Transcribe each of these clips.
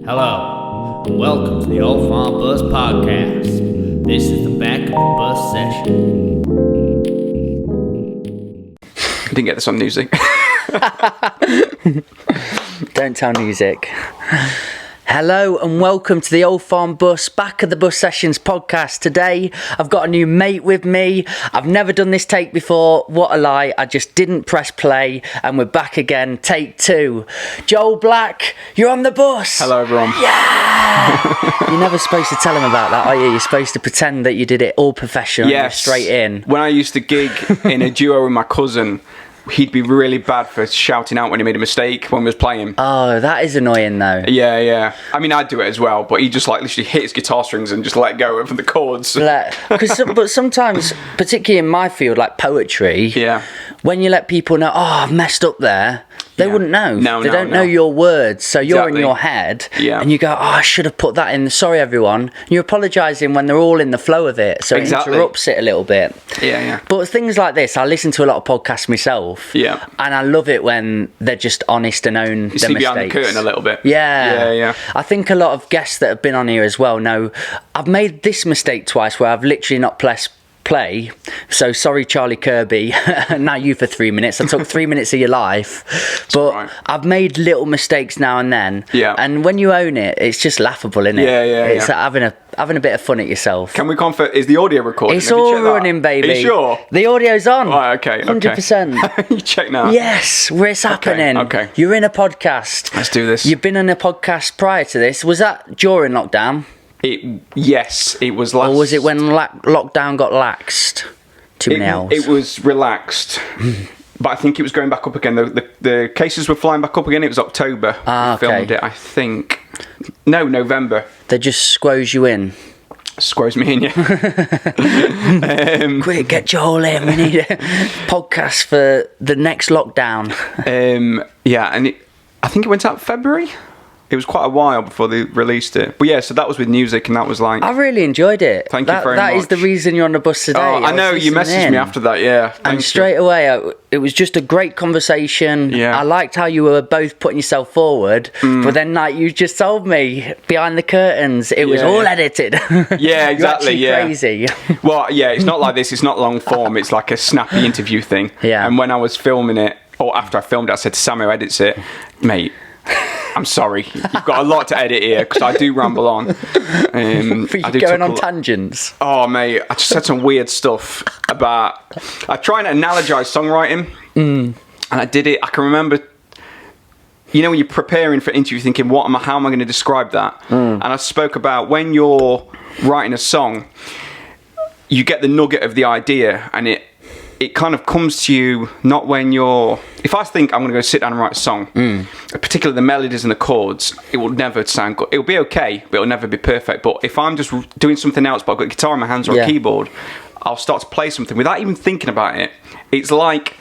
Hello, and welcome to the Old Farm Bus Podcast. This is the back of the bus session. Didn't get this on music. Don't tell music. Hello and welcome to the Old Farm Bus Back of the Bus Sessions podcast. Today I've got a new mate with me. I've never done this take before. What a lie. I just didn't press play and we're back again. Take two. Joel Black, you're on the bus. Hello everyone. Yeah! You're never supposed to tell him about that, are you? You're supposed to pretend that you did it all professional. Yes. Straight in. When I used to gig in a duo with my cousin, he'd be really bad for shouting out when he made a mistake when we was playing. Oh, that is annoying though. Yeah. I mean, I'd do it as well, but he just like literally hit his guitar strings and just let go of the chords. But sometimes, particularly in my field, like poetry, Yeah. when you let people know, oh, I've messed up there, they wouldn't know. They don't know your words, so you're in your head, and you go, oh, I should have put that in. Sorry, everyone. And you're apologising when they're all in the flow of it, so it interrupts it a little bit. Yeah. But things like this, I listen to a lot of podcasts myself, and I love it when they're just honest and own their mistakes. You see behind the curtain a little bit. Yeah. I think a lot of guests that have been on here as well know I've made this mistake twice where I've literally not pressed play. So sorry, Charlie Kirby. Now you for 3 minutes. I took 3 minutes of your life, but right. I've made little mistakes now and then. Yeah. And when you own it, it's just laughable, isn't it? Yeah. It's like having a bit of fun at yourself. Can we confirm? Is the audio recording? It's all running, baby. Are you sure? The audio's on. Right, okay. 100%. You check now. Yes, it's happening. Okay. You're in a podcast. Let's do this. You've been in a podcast prior to this. Was that during lockdown? Yes, it was last. Or was it when lockdown got laxed? Too many hours. It was relaxed, but I think it was going back up again. The cases were flying back up again. It was October. We filmed it, I think. No, November. They just squoze you in. Squoze me in, yeah. Quick, get Joel in. We need a podcast for the next lockdown. And I think it went out February. It was quite a while before they released it. But yeah, so that was with music and that was like... I really enjoyed it. Thank you very much. That is the reason you're on the bus today. Oh, I know, you messaged me after that, yeah. And straight away, it was just a great conversation. Yeah. I liked how you were both putting yourself forward, but then like you just told me, behind the curtains, it was all edited. Yeah, exactly, You're actually crazy. Well, yeah, it's not like this, it's not long form, it's like a snappy interview thing. Yeah. And when I was filming it, or after I filmed it, I said to Sam who edits it, mate, I'm sorry, you've got a lot to edit here because I do ramble on. But you're going on tangents. Oh, mate, I just said some weird stuff about... I try and analogize songwriting, and I did it. I can remember, you know, when you're preparing for interview, thinking, how am I going to describe that? And I spoke about when you're writing a song, you get the nugget of the idea, and it kind of comes to you not when you're... If I think I'm going to go sit down and write a song, particularly the melodies and the chords, it will never sound good. It'll be okay, but it'll never be perfect. But if I'm just doing something else, but I've got a guitar in my hands or a keyboard, I'll start to play something without even thinking about it. It's like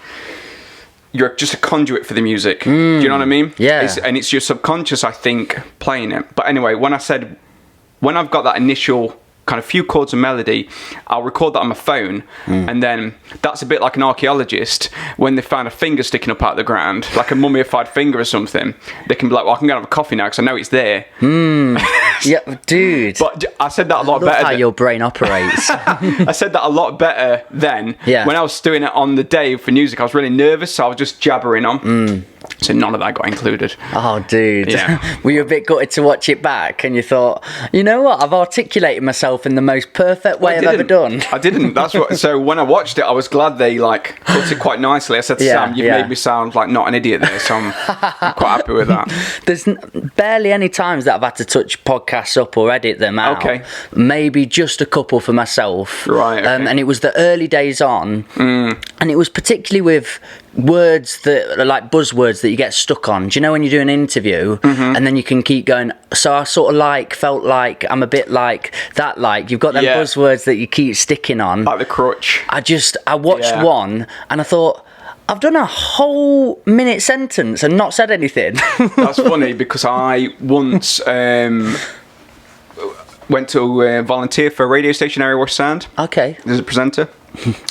you're just a conduit for the music. Do you know what I mean? Yeah. And it's your subconscious, I think, playing it. But anyway, when I've got that initial... kind of few chords and melody, I'll record that on my phone, and then that's a bit like an archaeologist when they find a finger sticking up out of the ground, like a mummified finger or something. They can be like, well, I can go and have a coffee now because I know it's there. Yeah, dude. But I said that a lot better. How your brain operates. I said that a lot better then. Yeah. When I was doing it on the day for music, I was really nervous, so I was just jabbering on. So none of that got included. Oh, dude. Yeah. Were you a bit gutted to watch it back and you thought, you know what, I've articulated myself in the most perfect way I've ever done? I didn't. So when I watched it, I was glad they like put it quite nicely. I said to Sam, you've made me sound like not an idiot there, so I'm quite happy with that. There's barely any times that I've had to touch podcasts up or edit them out. Okay. Maybe just a couple for myself. Right, okay. And it was the early days on, and it was particularly with words that are like buzzwords that you get stuck on. Do you know when you do an interview and then you can keep going, so I sort of felt like I'm a bit like that, like you've got them buzzwords that you keep sticking on, like the crutch. I watched one and I thought, I've done a whole minute sentence and not said anything. That's funny because I once went to volunteer for a radio station, Area Wash Sound. Okay. As a presenter.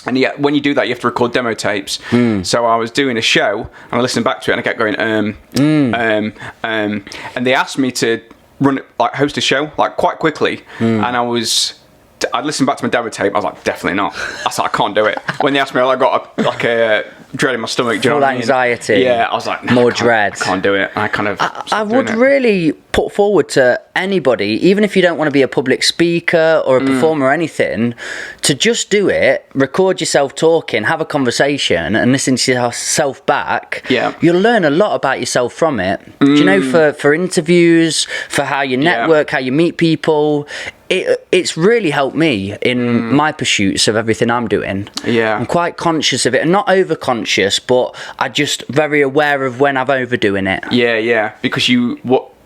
And yeah, when you do that, you have to record demo tapes. So I was doing a show, and I listened back to it, and I kept going, and they asked me to host a show like quite quickly, and I'd listen back to my demo tape. I was like, definitely not. I said, I can't do it. When they asked me, I got a dread in my stomach. Do you know what I mean? Anxiety. Yeah, I was like, more dread. I can't do it. And I kind of. I would really put forward to anybody, even if you don't want to be a public speaker or a performer or anything, to just do it. Record yourself talking, have a conversation, and listen to yourself back. Yeah, you'll learn a lot about yourself from it. Do you know, for interviews, for how you network, how you meet people. It's really helped me in my pursuits of everything I'm doing. Yeah. I'm quite conscious of it, and not over-conscious, but I'm just very aware of when I'm overdoing it. Yeah, because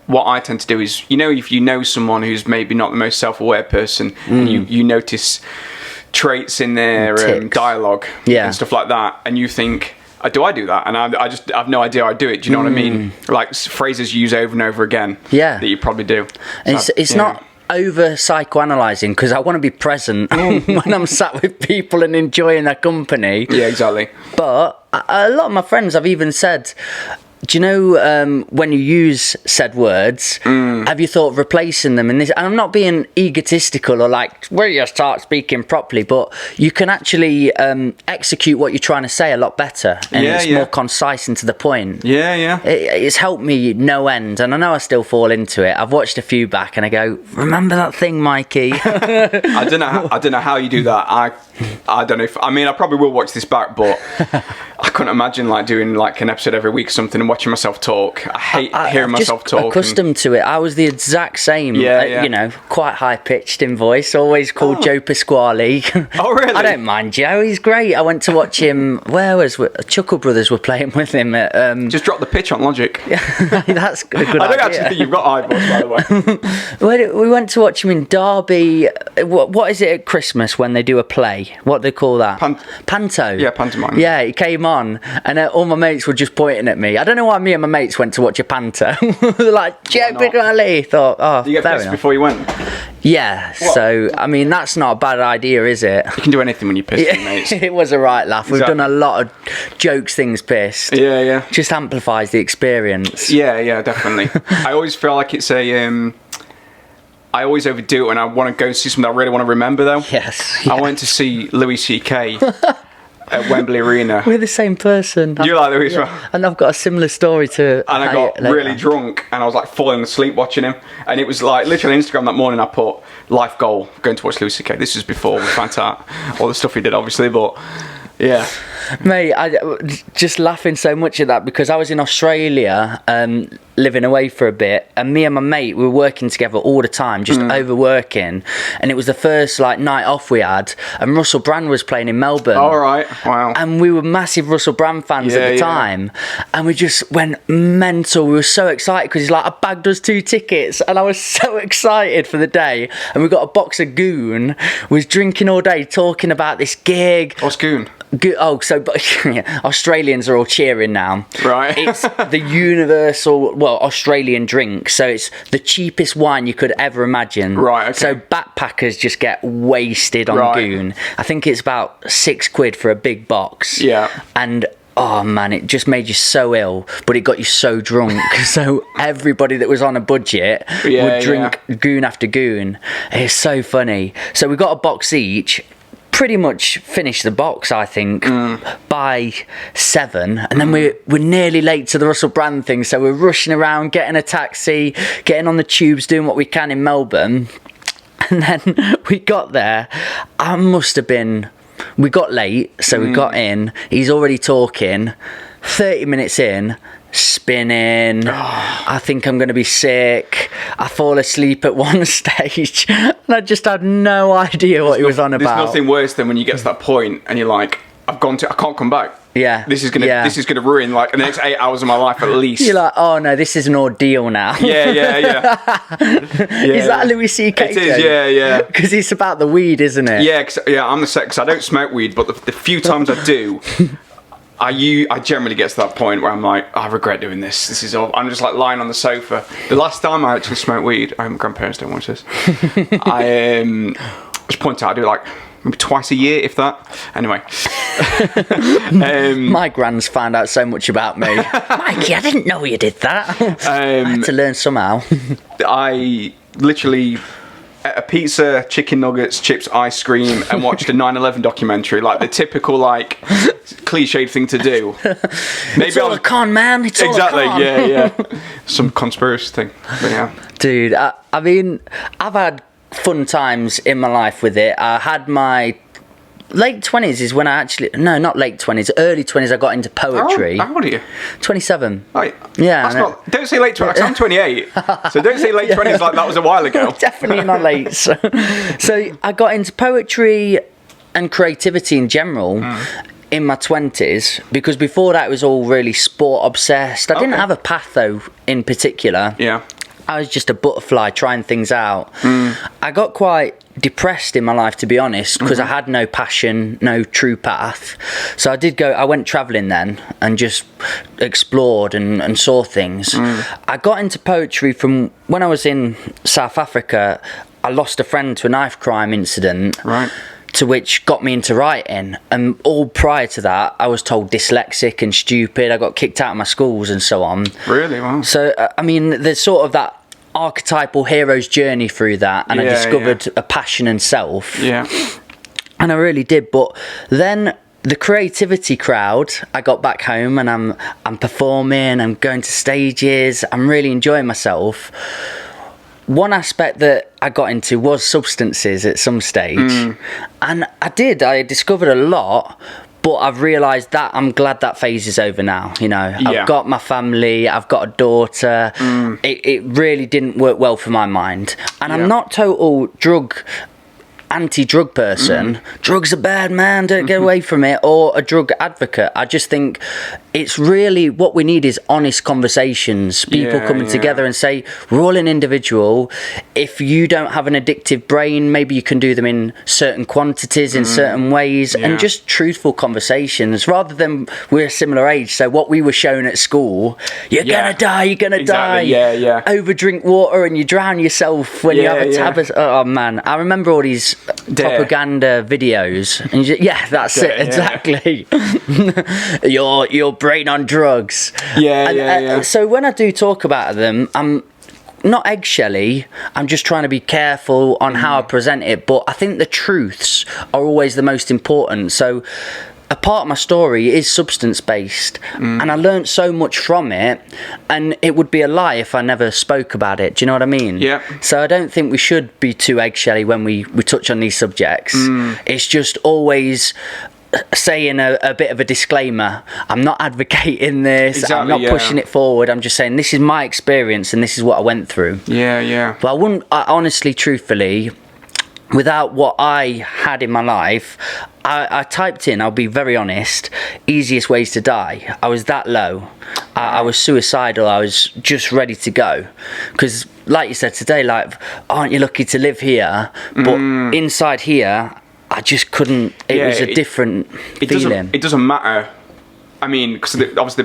what I tend to do is, if you know someone who's maybe not the most self-aware person, and you notice traits in their dialogue and stuff like that, and you think, do I do that? And I just have no idea I do it. Do you know what I mean? Like phrases you use over and over again. Yeah. That you probably do. And it's not over psychoanalyzing, because I want to be present when I'm sat with people and enjoying their company. Yeah, exactly. But a lot of my friends have even said, do you know, when you use said words, have you thought of replacing them in this? And I'm not being egotistical or like, where you start speaking properly, but you can actually execute what you're trying to say a lot better, and it's more concise and to the point. Yeah. It's helped me no end, and I know I still fall into it. I've watched a few back and I go, remember that thing, Mikey? I don't know how you do that. I don't know I probably will watch this back, but I couldn't imagine like doing like an episode every week or something and watching myself talk. I hate hearing myself talk. Accustomed to it. I was the exact same. You know, quite high pitched in voice. Always called Joe Pasquale. Oh really? I don't mind Joe. He's great. I went to watch him. Chuckle Brothers were playing with him at. Just drop the pitch on Logic. That's a good idea. I don't actually think you've got high voice, by the way. We went to watch him in Derby. What is it at Christmas when they do a play? What do they call that? Panto. Yeah, pantomime. Yeah, he came on, and all my mates were just pointing at me. I don't know why me and my mates went to watch a panto. Like, Joe Pasquale. Thought, did you get pissed before you went? Yeah, what? So, that's not a bad idea, is it? You can do anything when you're pissed at your mates. It was a right laugh. We've done a lot of jokes, things pissed. Yeah. Just amplifies the experience. Yeah, definitely. I always feel like it's I always overdo it when I want to go see something I really want to remember, though. Yes. Yeah. I went to see Louis C.K. at Wembley Arena. We're the same person. You like Louis as well? And I've got a similar story to. And I got really drunk, and I was like falling asleep watching him. And it was like literally on Instagram that morning I put life goal going to watch Louis C.K. This is before we found out all the stuff he did, obviously, but yeah. Mate, I just laughing so much at that because I was in Australia living away for a bit, and me and my mate, we were working together all the time, just overworking, and it was the first night off we had, and Russell Brand was playing in Melbourne. All right, wow. And we were massive Russell Brand fans at the time, and we just went mental. We were so excited because he's like, I bagged us 2 tickets, and I was so excited for the day, and we got a box of Goon, was drinking all day, talking about this gig. What's Goon? Australians are all cheering now. Right. It's the universal, Australian drink. So it's the cheapest wine you could ever imagine. Right, okay. So backpackers just get wasted on Goon. I think it's about £6 for a big box. Yeah. And oh man, it just made you so ill, but it got you so drunk. So everybody that was on a budget would drink Goon after Goon. It's so funny. So we got a box each. Pretty much finished the box, I think, by 7, and then we're nearly late to the Russell Brand thing, so we're rushing around, getting a taxi, getting on the tubes, doing what we can in Melbourne, and then we got there. We got late, so we got in, he's already talking, 30 minutes in, spinning, I think I'm going to be sick, I fall asleep at one stage, and I just had no idea what he was on about. There's nothing worse than when you get to that point and you're like, I can't come back. Yeah. This is gonna ruin the next 8 hours of my life at least. You're like, oh no, this is an ordeal now. Yeah. Is that a Louis C.K. It is, yeah. Because it's about the weed, isn't it? Yeah, I'm the sex. I don't smoke weed, but the few times I do, I generally get to that point where I'm like, I regret doing this. This is all. I'm just like lying on the sofa. The last time I actually smoked weed, my grandparents don't watch this. I just point out, I do like maybe twice a year, if that. Anyway. My gran's found out so much about me. Mikey, I didn't know you did that. I had to learn somehow. I literally ate a pizza, chicken nuggets, chips, ice cream, and watched a 9/11 documentary, like the typical, like, cliched thing to do. Maybe It's all a con, man. It's exactly, all a con. yeah. Some conspiracy thing, but yeah. Dude, I mean, I've had fun times in my life with it. I had my late 20s is when I actually... No, not late 20s. Early 20s I got into poetry. How old are you? 27. Right. Yeah. That's not... Don't say late 20s, I'm 28. So don't say late 20s like that was a while ago. Definitely not late. So I got into poetry and creativity in general in my 20s, because before that it was all really sport obsessed. I didn't have a path though in particular. Yeah. I was just a butterfly trying things out. I got quite depressed in my life, to be honest, because I had no passion, no true path. So I went travelling then and just explored and saw things. I got into poetry from when I was in South Africa. I lost a friend to a knife crime incident. Right. To which got me into writing, and all prior to that I was told dyslexic and stupid. I got kicked out of my schools and so on. Really? Wow. So I mean, there's sort of that archetypal hero's journey through that, and I discovered a passion and self. Yeah. And I really did. But then the creativity crowd, I got back home and I'm performing, I'm going to stages, I'm really enjoying myself. One aspect that I got into was substances at some stage, and I discovered a lot, but I've realised that I'm glad that phase is over now. You know, I've got my family, I've got a daughter. It really didn't work well for my mind, and I'm not total anti-drug person. Drugs are bad, man, don't get away from it, or a drug advocate. I just think it's really what we need is honest conversations, people coming together and say, we're all an individual. If you don't have an addictive brain, maybe you can do them in certain quantities, in certain ways, and just truthful conversations, rather than we're a similar age. So what we were shown at school, you're gonna die, you're gonna die, over drink water and you drown yourself when you have a tab. Oh man, I remember all these propaganda videos, and that's it, exactly. your brain on drugs. So when I do talk about them, I'm not eggshelly, I'm just trying to be careful on how I present it, but I think the truths are always the most important. So a part of my story is substance based, and I learned so much from it, and it would be a lie if I never spoke about it. Do you know what I mean? So I don't think we should be too eggshelly when we touch on these subjects. It's just always saying a bit of a disclaimer. I'm not advocating this, I'm not pushing it forward, I'm just saying this is my experience and this is what I went through. But I honestly, truthfully, without what I had in my life, I typed in, I'll be very honest, easiest ways to die. I was that low. I was suicidal. I was just ready to go. Because, like you said today, like, aren't you lucky to live here? But inside here, I just couldn't. It was a different feeling. It doesn't matter. I mean, because obviously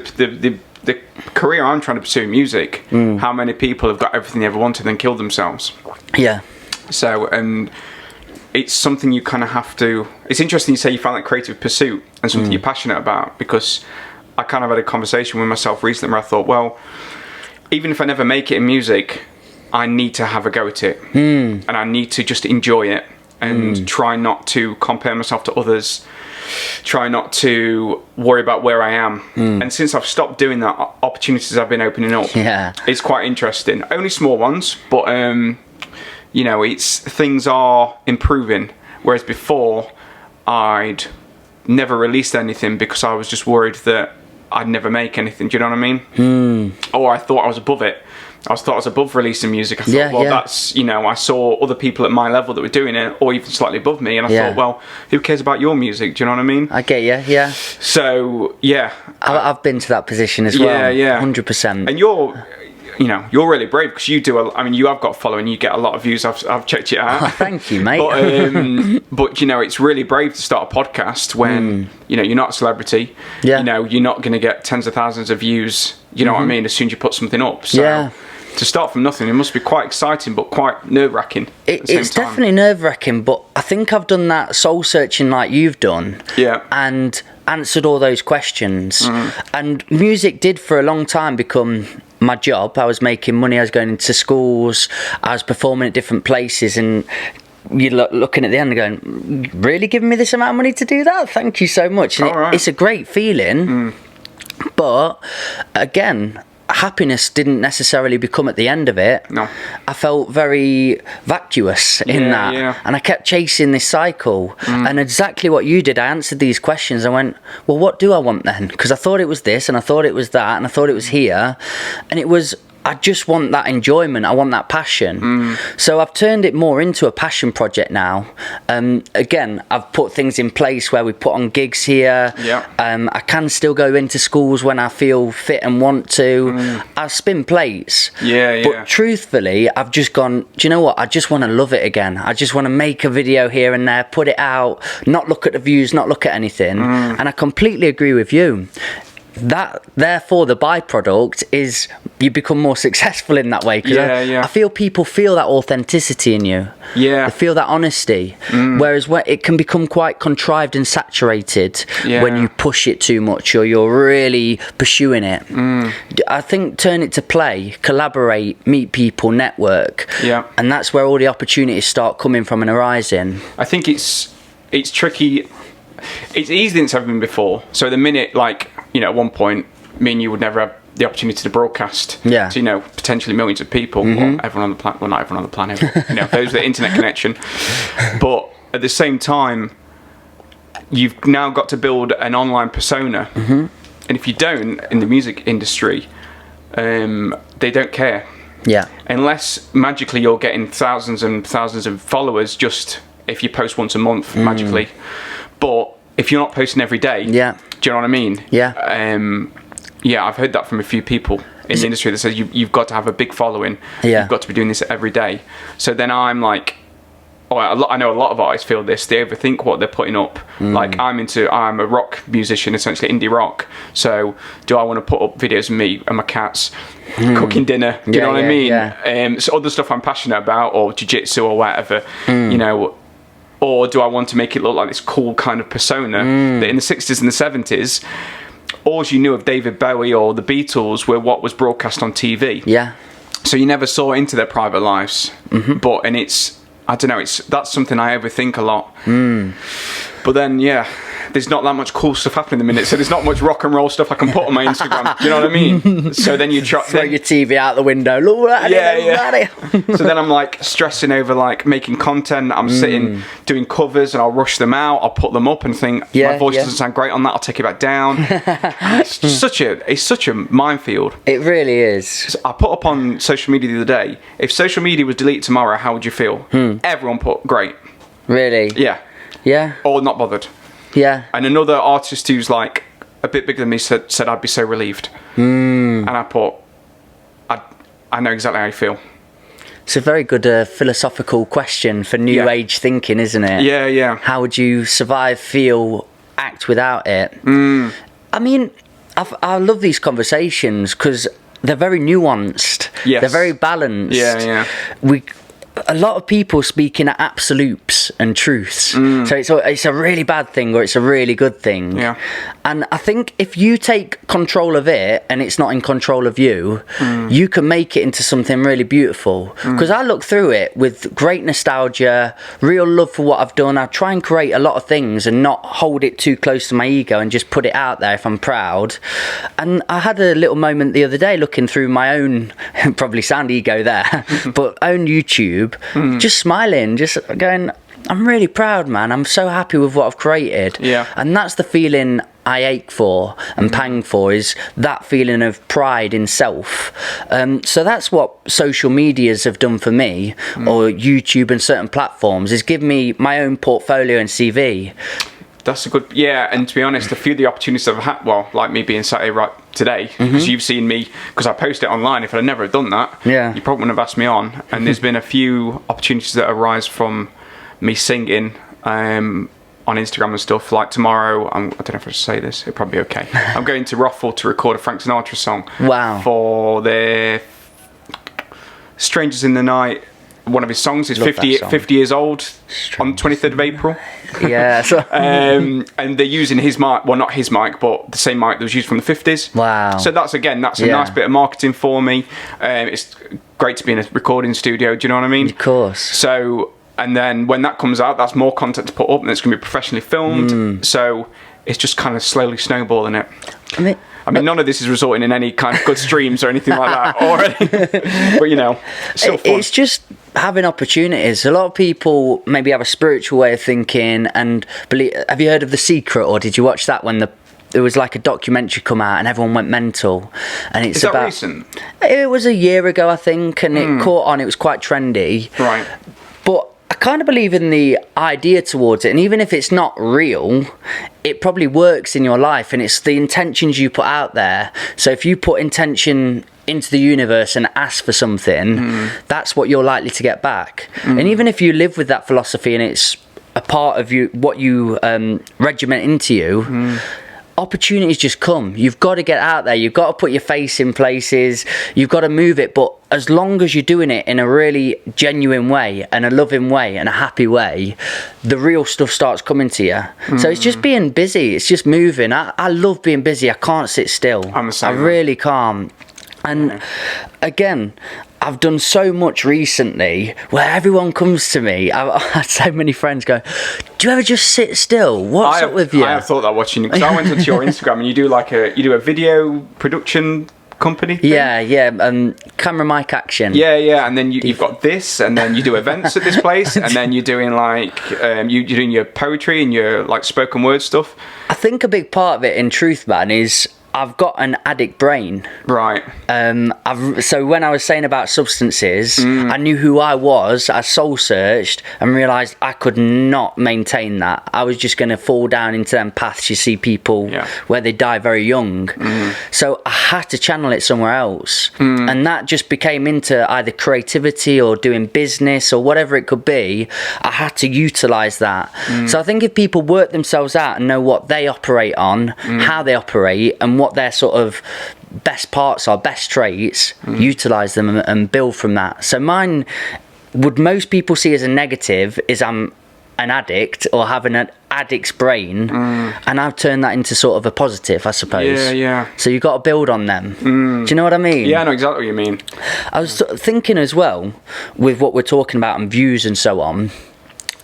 the career I'm trying to pursue in music, how many people have got everything they ever wanted and killed themselves? So, and it's something you kind of have to... It's interesting you say you found that creative pursuit and something you're passionate about, because I kind of had a conversation with myself recently where I thought, well, even if I never make it in music, I need to have a go at it. And I need to just enjoy it and try not to compare myself to others, try not to worry about where I am. And since I've stopped doing that, opportunities have been opening up. It's quite interesting. Only small ones, but... you know, things are improving, whereas before I'd never released anything because I was just worried that I'd never make anything. Do you know what I mean? Or I thought I was above it. I thought I was above releasing music. I thought, that's, you know, I saw other people at my level that were doing it, or even slightly above me, and I thought, well, who cares about your music? Do you know what I mean? I get you, So, I've been to that position as well. 100%. And you're really brave, because you do. You have got a following. You get a lot of views. I've checked it out. Oh, thank you, mate. But you know, it's really brave to start a podcast when you know you're not a celebrity. You know, you're not going to get tens of thousands of views. You know what I mean? As soon as you put something up. So To start from nothing, it must be quite exciting, but quite nerve-wracking. It's definitely nerve-wracking, but I think I've done that soul-searching like you've done. Yeah. And answered all those questions. And music did for a long time become my job. I was making money, I was going into schools, I was performing at different places, and you're looking at the end and going, really giving me this amount of money to do that? Thank you so much. And it's a great feeling. But again, happiness didn't necessarily become at the end of it. No. I felt very vacuous in that. Yeah. And I kept chasing this cycle. And exactly what you did, I answered these questions. I went, well, what do I want then? Because I thought it was this, and I thought it was that, and I thought it was here. And it was, I just want that enjoyment. I want that passion. So I've turned it more into a passion project now. Again, I've put things in place where we put on gigs here. Yeah. I can still go into schools when I feel fit and want to. I spin plates. Yeah. But truthfully, I've just gone, do you know what? I just want to love it again. I just want to make a video here and there, put it out, not look at the views, not look at anything. And I completely agree with you. That, therefore, the byproduct is you become more successful in that way. Because I feel people feel that authenticity in you. Yeah. They feel that honesty. Whereas it can become quite contrived and saturated when you push it too much or you're really pursuing it. I think turn it to play, collaborate, meet people, network. Yeah. And that's where all the opportunities start coming from and arising. I think it's tricky. It's easier than it's ever been before. So the minute, like, you know, at one point, me and you would never have the opportunity to broadcast to, you know, potentially millions of people, or everyone on the planet, well, not everyone on the planet, you know, those with the internet connection. But at the same time, you've now got to build an online persona. And if you don't, in the music industry, they don't care. Yeah. Unless magically you're getting thousands and thousands of followers just if you post once a month, magically. But if you're not posting every day, do you know what I mean? Yeah, I've heard that from a few people in the industry that says you've got to have a big following. You've got to be doing this every day. So then I'm like, I know a lot of artists feel this. They overthink what they're putting up. Like I'm a rock musician, essentially indie rock. So do I want to put up videos of me and my cats cooking dinner? Do you know what I mean? So other stuff I'm passionate about, or jiu-jitsu or whatever, you know. Or do I want to make it look like this cool kind of persona that in the 60s and the 70s, all you knew of David Bowie or the Beatles were what was broadcast on TV. Yeah. So you never saw into their private lives. But, and it's, I don't know, that's something I overthink a lot. But then, there's not that much cool stuff happening in the minute, so there's not much rock and roll stuff I can put on my Instagram. Do you know what I mean? So then you try throw your TV out the window. Look at it. So then I'm like stressing over like making content. I'm sitting doing covers, and I'll rush them out. I'll put them up and think my voice doesn't sound great on that. I'll take it back down. It's such a minefield. It really is. So I put up on social media the other day. If social media was deleted tomorrow, how would you feel? Everyone put great. Really? Yeah. Or not bothered. Yeah. And another artist who's like a bit bigger than me said I'd be so relieved. And I put, I know exactly how you feel. It's a very good philosophical question for new age thinking, isn't it? Yeah. How would you survive, feel, act without it? I mean, I love these conversations because they're very nuanced. Yes. They're very balanced. Yeah. A lot of people speak in absolutes and truths. So it's a really bad thing or it's a really good thing. Yeah. And I think if you take control of it and it's not in control of you, you can make it into something really beautiful. Because I look through it with great nostalgia, real love for what I've done. I try and create a lot of things and not hold it too close to my ego and just put it out there if I'm proud. And I had a little moment the other day looking through my own, probably sound ego there, but own YouTube. Just smiling, just going, I'm really proud, man. I'm so happy with what I've created. Yeah. And that's the feeling I ache for and pang for, is that feeling of pride in self. So that's what social medias have done for me, or YouTube and certain platforms, is give me my own portfolio and CV. That's a good, and to be honest, a few of the opportunities I've had, well, like me being sat here right today, because you've seen me, because I post it online. If I'd never have done that, you probably wouldn't have asked me on. And there's been a few opportunities that arise from me singing on Instagram and stuff. Like tomorrow, I don't know if I should say this, it'll probably be okay. I'm going to Rothwell to record a Frank Sinatra song. Wow. For their Strangers in the Night, one of his songs is Love 50 years old on 23rd of April. Yeah. So. And they're using his mic, well, not his mic, but the same mic that was used from the 50s. Wow. So that's a nice bit of marketing for me. It's great to be in a recording studio, do you know what I mean? Of course. So, and then when that comes out, that's more content to put up, and it's going to be professionally filmed. So it's just kind of slowly snowballing it. I mean, none of this is resulting in any kind of good streams or anything like that already. But, you know, it's still fun. It's just having opportunities. A lot of people maybe have a spiritual way of thinking and believe. Have you heard of The Secret, or did you watch that when there was like a documentary come out and everyone went mental? And it's Is that about recent? It was a year ago, I think, and it caught on. It was quite trendy. Right. But I kind of believe in the idea towards it, and even if it's not real, it probably works in your life, and it's the intentions you put out there. So if you put intention into the universe and ask for something, that's what you're likely to get back. And even if you live with that philosophy and it's a part of you, what you regiment into you, opportunities just come. You've got to get out there. You've got to put your face in places. You've got to move it. But as long as you're doing it in a really genuine way and a loving way and a happy way, the real stuff starts coming to you. So it's just being busy. It's just moving. I love being busy. I can't sit still. I'm the same. I really can't. And again, I've done so much recently where everyone comes to me. I've had so many friends go, do you ever just sit still? What's up with you? I have thought that watching you, because I went onto your Instagram and you do a video production company thing? Yeah, camera mic action. Yeah, and then you've got this, and then you do events at this place, and then you're doing like you're doing your poetry and your like spoken word stuff. I think a big part of it, in truth, man, is I've got an addict brain. Right. So when I was saying about substances, I knew who I was. I soul searched and realised I could not maintain that. I was just going to fall down into them paths you see people where they die very young. So I had to channel it somewhere else. And that just became into either creativity or doing business or whatever it could be. I had to utilise that. So I think if people work themselves out and know what they operate on, how they operate, and what their sort of best parts are, best traits, utilise them and build from that. So mine, would most people see as a negative, is I'm an addict or having an addict's brain, and I've turned that into sort of a positive, I suppose. Yeah. So you've got to build on them. Do you know what I mean? Yeah, I know exactly what you mean. I was thinking as well, with what we're talking about and views and so on,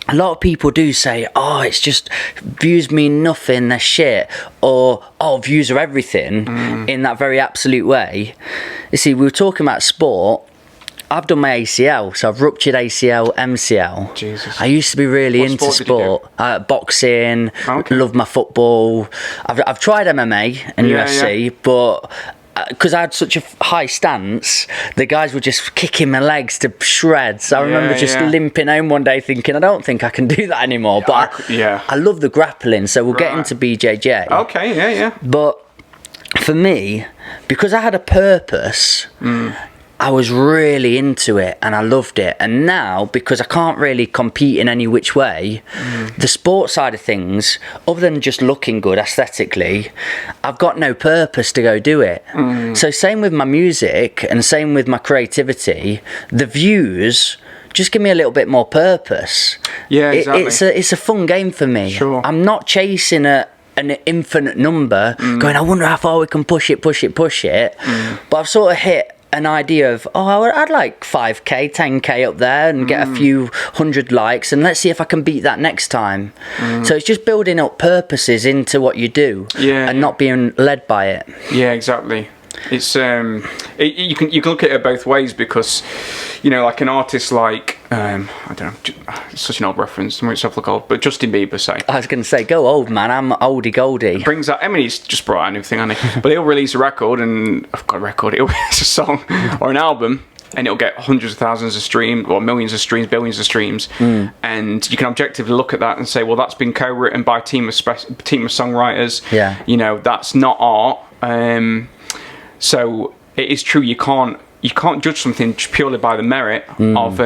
a lot of people do say, oh, it's just views mean nothing, they're shit, or oh, views are everything, in that very absolute way. You see, we were talking about sport. I've done my ACL, so I've ruptured ACL, MCL. Jesus. I used to be really What into sport. Boxing, Okay. love my football. I've tried MMA and UFC, but because I had such a high stance, the guys were just kicking my legs to shreds. I remember just limping home one day thinking, I don't think I can do that anymore. But I love the grappling, so we'll get into BJJ. Okay, yeah. But for me, because I had a purpose, I was really into it and I loved it. And now, because I can't really compete in any which way, the sport side of things, other than just looking good aesthetically, I've got no purpose to go do it. So same with my music and same with my creativity, the views just give me a little bit more purpose. Yeah, exactly. It's a fun game for me. Sure. I'm not chasing an infinite number, going, I wonder how far we can push it. But I've sort of hit an idea of, I'd like 5k 10k up there and get a few hundred likes, and let's see if I can beat that next time. So it's just building up purposes into what you do, and not being led by it. Yeah, exactly. It's you can look at it both ways, because like an artist like I don't know, it's such an old reference, it might look old, but Justin Bieber, say. I was going to say, go old, man. I'm oldie goldie. Brings out, I mean, he's just brought out a new thing, hasn't he? But he'll release a record, and I've got a record, he'll release a song or an album, and it'll get hundreds of thousands of streams, or millions of streams, billions of streams, and you can objectively look at that and say, well, that's been co-written by a team of songwriters. Yeah. That's not art. So it is true, you can't judge something purely by the merit of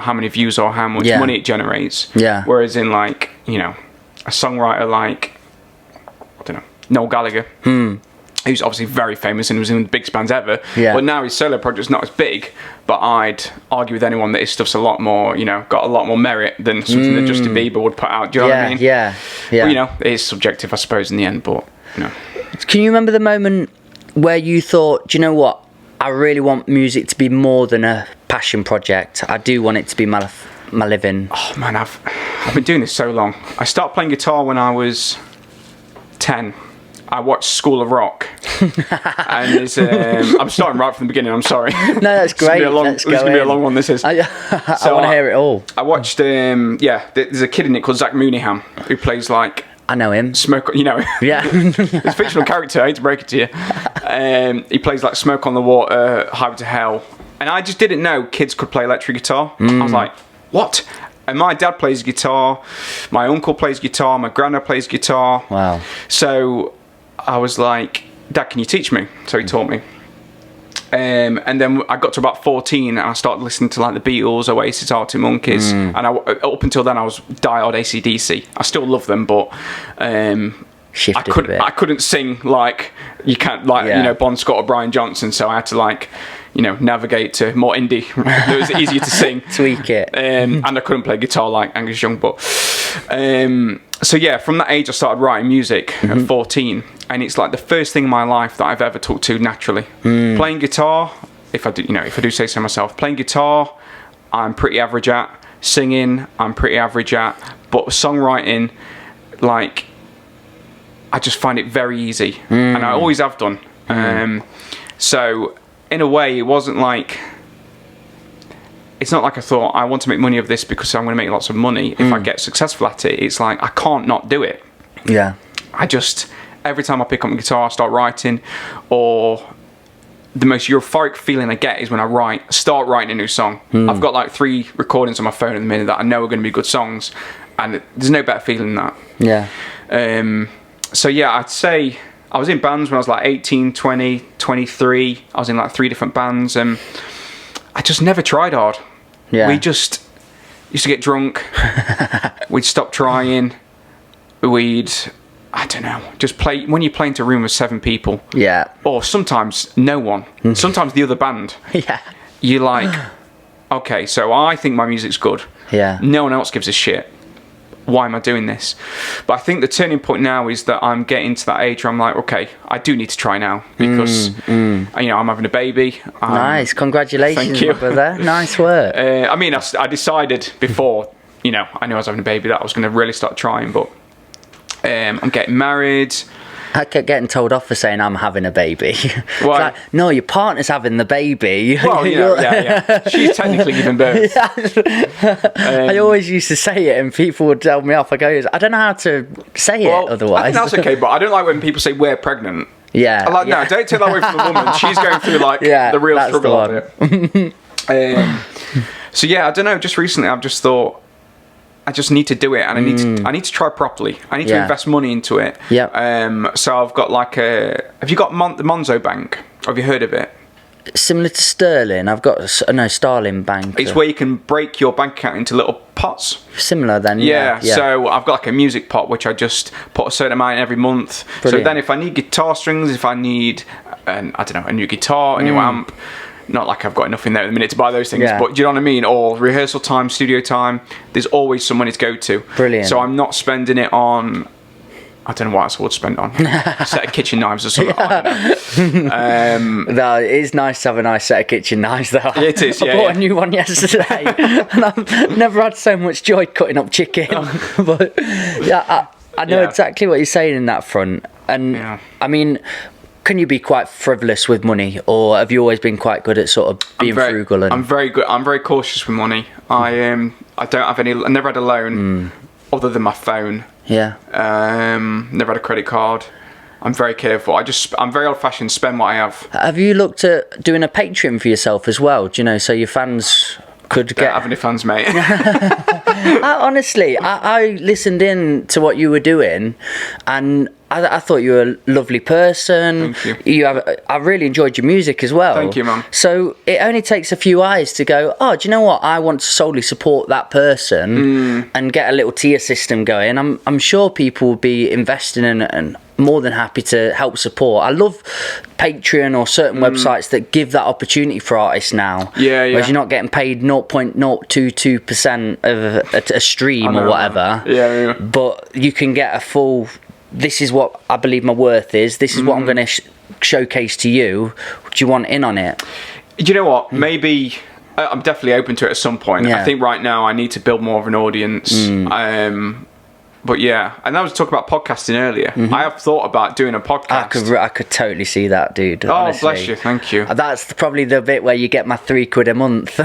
how many views or how much money it generates. Yeah. Whereas in like a songwriter like, I don't know, Noel Gallagher, who's obviously very famous and was in the biggest bands ever. Yeah. But now his solo project's not as big. But I'd argue with anyone that his stuff's a lot more, got a lot more merit than something that Justin Bieber would put out. Do you know what I mean? Yeah. But, it is subjective, I suppose, in the end. But, Can you remember the moment where you thought, do you know what? I really want music to be more than a passion project. I do want it to be my living. Oh, man, I've been doing this so long. I started playing guitar when I was 10. I watched School of Rock. And I'm starting right from the beginning, I'm sorry. No, that's great. This is going to be a long one, this is. I want to hear it all. I watched, there's a kid in it called Zach Mooneyham who plays like... I know him. Smoke, Yeah. It's a fictional character, I hate to break it to you. He plays like Smoke on the Water, Highway to Hell. And I just didn't know kids could play electric guitar. I was like, what? And my dad plays guitar, my uncle plays guitar, my granddad plays guitar. Wow. So I was like, Dad, can you teach me? So he taught me. And then I got to about 14 and I started listening to like the Beatles, Oasis, Arctic Monkeys. And up until then I was diehard AC/DC. I still love them, but I couldn't sing like you can't, like Bon Scott or Brian Johnson. So I had to like navigate to more indie. It was easier to sing, tweak it, and I couldn't play guitar like Angus Young. But so yeah, from that age I started writing music at 14. And it's like the first thing in my life that I've ever took to naturally. Playing guitar, if I do say so myself, playing guitar, I'm pretty average at. Singing, I'm pretty average at. But songwriting, like, I just find it very easy. And I always have done. So, in a way, it wasn't like... It's not like I thought, I want to make money of this because I'm going to make lots of money. If I get successful at it, it's like, I can't not do it. Yeah. Every time I pick up my guitar, I start writing, or the most euphoric feeling I get is when I start writing a new song. I've got like 3 recordings on my phone at the minute that I know are going to be good songs, and there's no better feeling than that. Yeah. So yeah, I'd say I was in bands when I was like 18, 20, 23. I was in like 3 different bands, and I just never tried hard. Yeah. We just used to get drunk. We'd stop trying. I don't know, just play, when you play into a room with 7 people. Yeah. Or sometimes no one. Sometimes the other band. Yeah. You're like, okay, so I think my music's good. Yeah. No one else gives a shit. Why am I doing this? But I think the turning point now is that I'm getting to that age where I'm like, okay, I do need to try now. Because, I'm having a baby. Nice. Congratulations, thank you. my brother. Nice work. I decided before, I knew I was having a baby, that I was going to really start trying, but... I'm getting married. I kept getting told off for saying I'm having a baby. Why? Like, no, your partner's having the baby. Well, yeah. She's technically giving birth. I always used to say it and people would tell me off. I don't know how to say it otherwise. I think that's okay, but I don't like when people say we're pregnant. Yeah. I like, no, don't take that away from the woman. She's going through like the real struggle of it. So yeah, I don't know, just recently I've just thought, I just need to do it, and I need to try properly. I need to invest money into it. Yeah. So I've got like have you got the Monzo Bank? Have you heard of it? Similar to Sterling, I've got Starling Bank. It's where you can break your bank account into little pots. Similar then. Yeah. So I've got like a music pot which I just put a certain amount in every month. Brilliant. So then if I need guitar strings, if I need a new guitar, a new amp. Not like I've got enough in there at the minute to buy those things, but do you know what I mean? Or rehearsal time, studio time, there's always some money to go to. Brilliant. So I'm not spending it on, I don't know what else I would spend on. A set of kitchen knives or something. I don't know. No, it is nice to have a nice set of kitchen knives though. It is, I bought a new one yesterday and I've never had so much joy cutting up chicken. But yeah, I know exactly what you're saying in that front. And I mean... Can you be quite frivolous with money, or have you always been quite good at sort of being frugal? And... I'm very good. I'm very cautious with money. I don't have any. I never had a loan, other than my phone. Yeah. Never had a credit card. I'm very careful. I'm very old-fashioned. Spend what I have. Have you looked at doing a Patreon for yourself as well? Do you know, so your fans could Don't have any fans, mate. Honestly, I listened in to what you were doing, and I thought you were a lovely person. Thank you. I really enjoyed your music as well. Thank you, man. So it only takes a few eyes to go, oh, do you know what? I want to solely support that person and get a little tier system going. I'm sure people will be investing in it, and more than happy to help support. I love Patreon or certain websites that give that opportunity for artists now. Yeah. Whereas you're not getting paid 0.022% of a stream or whatever. Yeah. But you can get a full, this is what I believe my worth is. This is what I'm going to showcase to you. Do you want in on it? Do you know what? Maybe I'm definitely open to it at some point. Yeah. I think right now I need to build more of an audience. But yeah, and I was talking about podcasting earlier. I have thought about doing a podcast. I could totally see that, dude. Oh, honestly. bless you. Thank you. That's probably the bit where you get my £3 a month.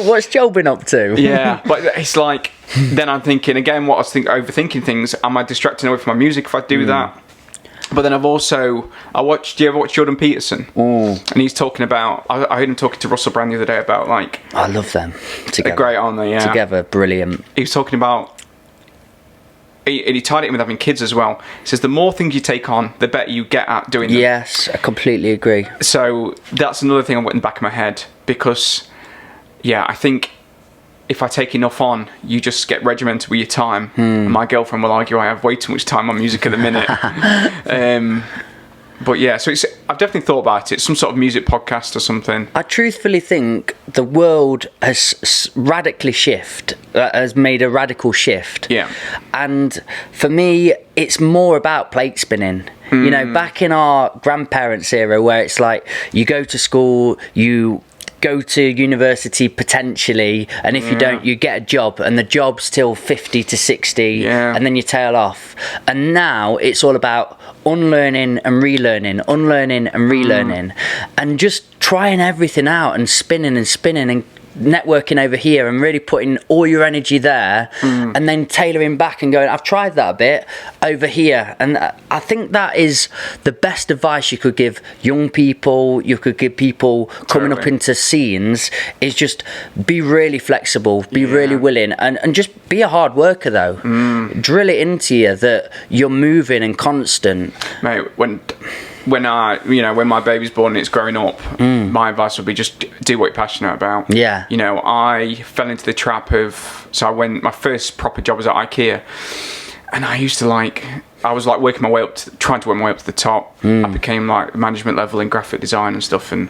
What's Joe been up to? Yeah, but it's like, then I'm thinking, again, what I was overthinking things, am I distracting away from my music if I do that? But then do you ever watch Jordan Peterson? And he's talking about, I heard him talking to Russell Brand the other day about like... I love them together. They're great, aren't they? Yeah. Together, brilliant. He was talking about, he tied it in with having kids as well. He says the more things you take on, the better you get at doing them. Yes, I completely agree. So that's another thing I went in the back of my head, because, yeah, I think if I take enough on, you just get regimented with your time. And my girlfriend will argue I have way too much time on music at the minute. But yeah, so I've definitely thought about it. Some sort of music podcast or something. I truthfully think the world has has made a radical shift. Yeah. And for me, it's more about plate spinning. You know, back in our grandparents' era, where it's like you go to school, you go to university potentially, and if you don't, you get a job, and the job's till 50 to 60, and then you tail off. And now it's all about unlearning and relearning, and just trying everything out and spinning and networking over here and really putting all your energy there, and then tailoring back and going, I've tried that a bit over here. And I think that is the best advice you could give young people, you could give people coming up into scenes, is just be really flexible, be really willing, and just be a hard worker though. Drill it into you that you're moving and constant. Mate, when my baby's born and it's growing up, my advice would be just do what you're passionate about. Yeah. You know, I fell into the trap of, my first proper job was at IKEA, and I was working my way up, trying to work my way up to the top. I became like management level in graphic design and stuff, and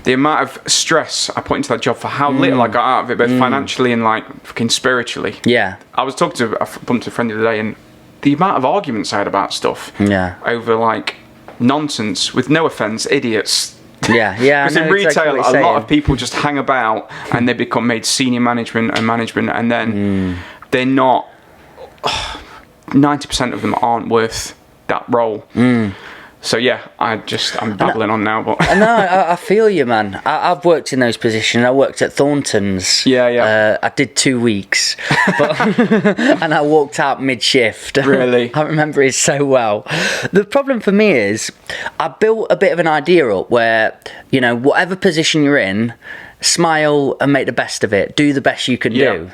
the amount of stress I put into that job for how little I got out of it, both financially and like fucking spiritually. Yeah. I was talking to a friend the other day, and the amount of arguments I had about stuff over like nonsense, with no offence, idiots. Yeah. Because in retail, a lot of people just hang about and they become made senior management, and then they're not. 90% of them aren't worth that role. So yeah, I'm babbling on now, but no, I feel you, man. I've worked in those positions. I worked at Thornton's. I did 2 weeks, and I walked out mid-shift. Really? I remember it so well. The problem for me is I built a bit of an idea up where, you know, whatever position you're in, smile and make the best of it. Do the best you can do.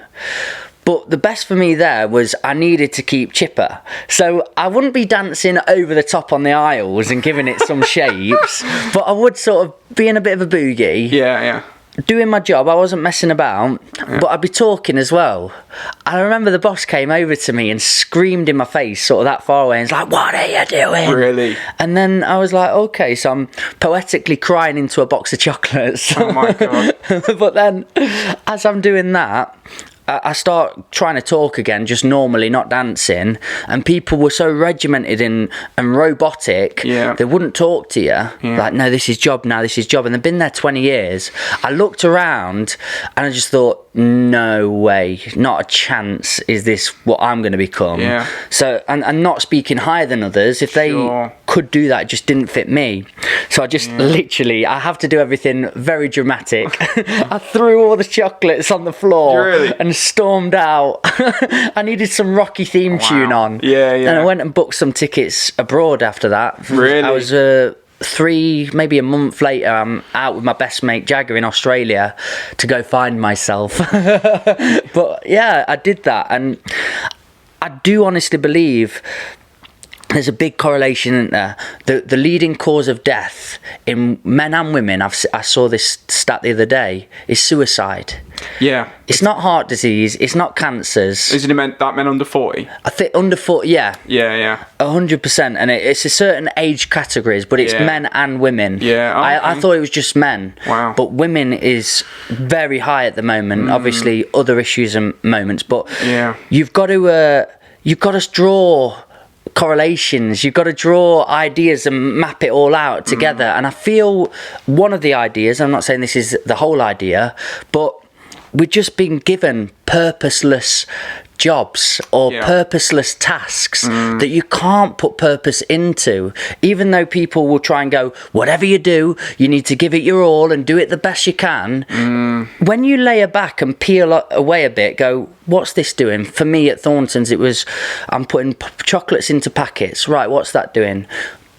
But the best for me there was I needed to keep chipper. So I wouldn't be dancing over the top on the aisles and giving it some shapes, but I would sort of be in a bit of a boogie. Yeah. Doing my job, I wasn't messing about, but I'd be talking as well. I remember the boss came over to me and screamed in my face, sort of that far away, and was like, "What are you doing?" Really? And then I was like, okay, so I'm poetically crying into a box of chocolates. Oh my God. But then, as I'm doing that, I start trying to talk again, just normally, not dancing, and people were so regimented and robotic, they wouldn't talk to you. Like, no, this is job now, this is job. And they've been there 20 years. I looked around and I just thought, no way, not a chance is this what I'm going to become. So, and not speaking higher than others, if they could do that, it just didn't fit me. So I just literally, I have to do everything very dramatic. I threw all the chocolates on the floor and stormed out. I needed some Rocky theme tune on. And I went and booked some tickets abroad after that. I was maybe a month later, I'm out with my best mate Jagger in Australia to go find myself. But yeah, I did that, and I do honestly believe there's a big correlation, isn't there? The leading cause of death in men and women, I saw this stat the other day, is suicide. Yeah. It's not heart disease, it's not cancers. Isn't it men under 40? I think under 40, yeah. Yeah. 100%, and it's a certain age categories, but it's men and women. Yeah, I thought it was just men. Wow. But women is very high at the moment. Obviously, other issues and moments, but you've got to draw correlations. You've got to draw ideas and map it all out together. And I feel one of the ideas, I'm not saying this is the whole idea, but we've just been given purposeless jobs or purposeless tasks that you can't put purpose into, even though people will try and go, whatever you do, you need to give it your all and do it the best you can. When you layer back and peel away a bit, go, what's this doing? For me at Thornton's, it was, I'm putting chocolates into packets. Right, what's that doing?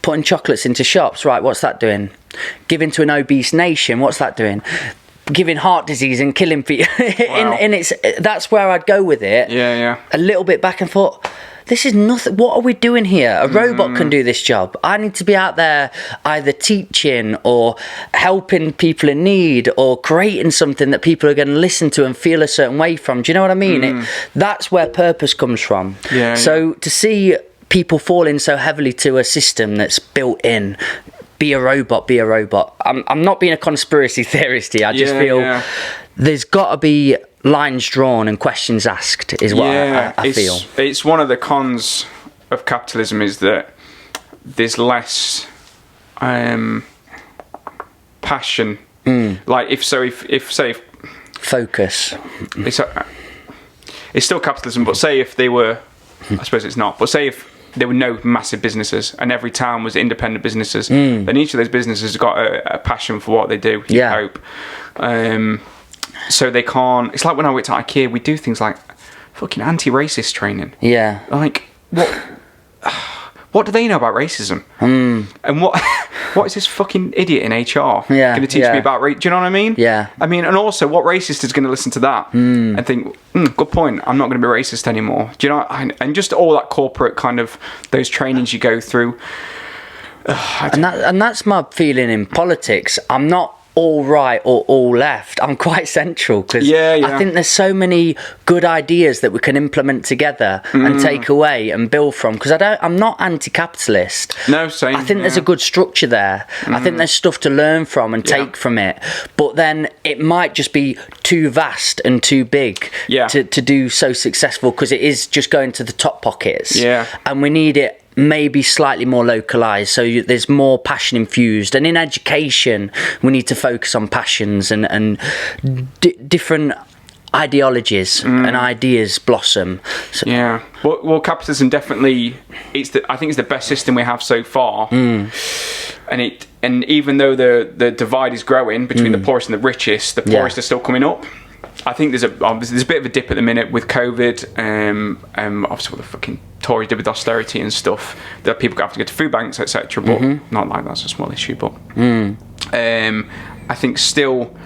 Putting chocolates into shops. Right, what's that doing? Giving to an obese nation. What's that doing? Giving heart disease and killing people. Wow. That's where I'd go with it. Yeah. A little bit back and forth. This is nothing. What are we doing here? A robot can do this job. I need to be out there either teaching or helping people in need or creating something that people are going to listen to and feel a certain way from. Do you know what I mean? That's where purpose comes from. So to see people falling so heavily to a system that's built in, be a robot. I'm not being a conspiracy theorist here. I just feel there's got to be lines drawn and questions asked is what I feel. It's one of the cons of capitalism is that there's less passion. Like if focus. It's still capitalism, but say if they were, I suppose it's not, but say if there were no massive businesses and every town was independent businesses, then each of those businesses has got a passion for what they do, you hope. So they can't, it's like when I worked at IKEA, we do things like fucking anti-racist training. Yeah. Like, what do they know about racism? And what is this fucking idiot in HR going to teach me about race? Do you know what I mean? Yeah. I mean, and also, what racist is going to listen to that and think, good point, I'm not going to be racist anymore. Do you know? And just all that corporate kind of, those trainings you go through. And that's my feeling in politics. I'm not all right or all left. I'm quite central because I think there's so many good ideas that we can implement together and take away and build from, because I'm not anti-capitalist. No, same. I think there's a good structure there. I think there's stuff to learn from and take from it, but then it might just be too vast and too big to do so successful, because it is just going to the top pockets, and we need it maybe slightly more localized, so there's more passion infused. And in education, we need to focus on passions and different ideologies and ideas blossom. So, well, capitalism definitely, I think it's the best system we have so far. And even though the divide is growing between the poorest and the richest, the poorest are still coming up. I think there's a bit of a dip at the minute with COVID, obviously what the fucking Tories did with austerity and stuff, that people have to go to food banks, etc. But not like that's a small issue. But I think still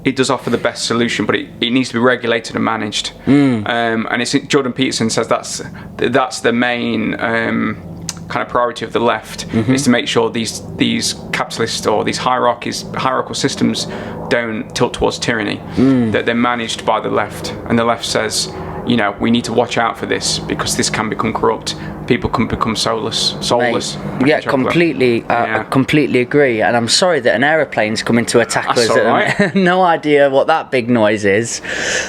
it does offer the best solution, but it needs to be regulated and managed. And it's Jordan Peterson says that's the main kind of priority of the left, is to make sure these capitalist or these hierarchical systems don't tilt towards tyranny, that they're managed by the left. And the left says, we need to watch out for this, because this can become corrupt. People can become soulless. Mate, completely. I completely agree. And I'm sorry that an aeroplane's coming to attack us. Right. No idea what that big noise is.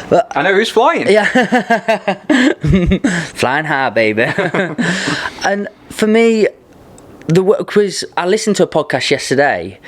But I know who's flying. Yeah, flying high, baby. And for me, because I listened to a podcast yesterday,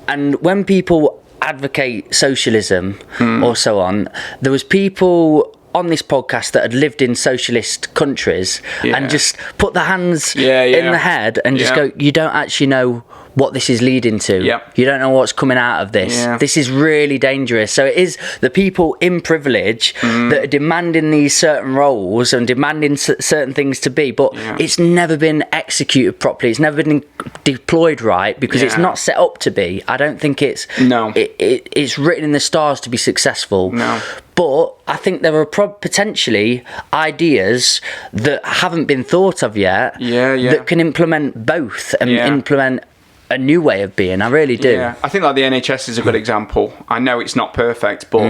and when people advocate socialism or so on, there was people on this podcast that had lived in socialist countries and just put their hands in the head and just go, you don't actually know what this is leading to. Yep. You don't know what's coming out of this. Yeah. This is really dangerous. So it is the people in privilege that are demanding these certain roles and demanding certain things to be, but it's never been executed properly. It's never been deployed right because it's not set up to be. I don't think it's it's written in the stars to be successful. No. But I think there are potentially ideas that haven't been thought of yet that can implement both and implement a new way of being. I really do. Yeah, I think like the NHS is a good example. I know it's not perfect, but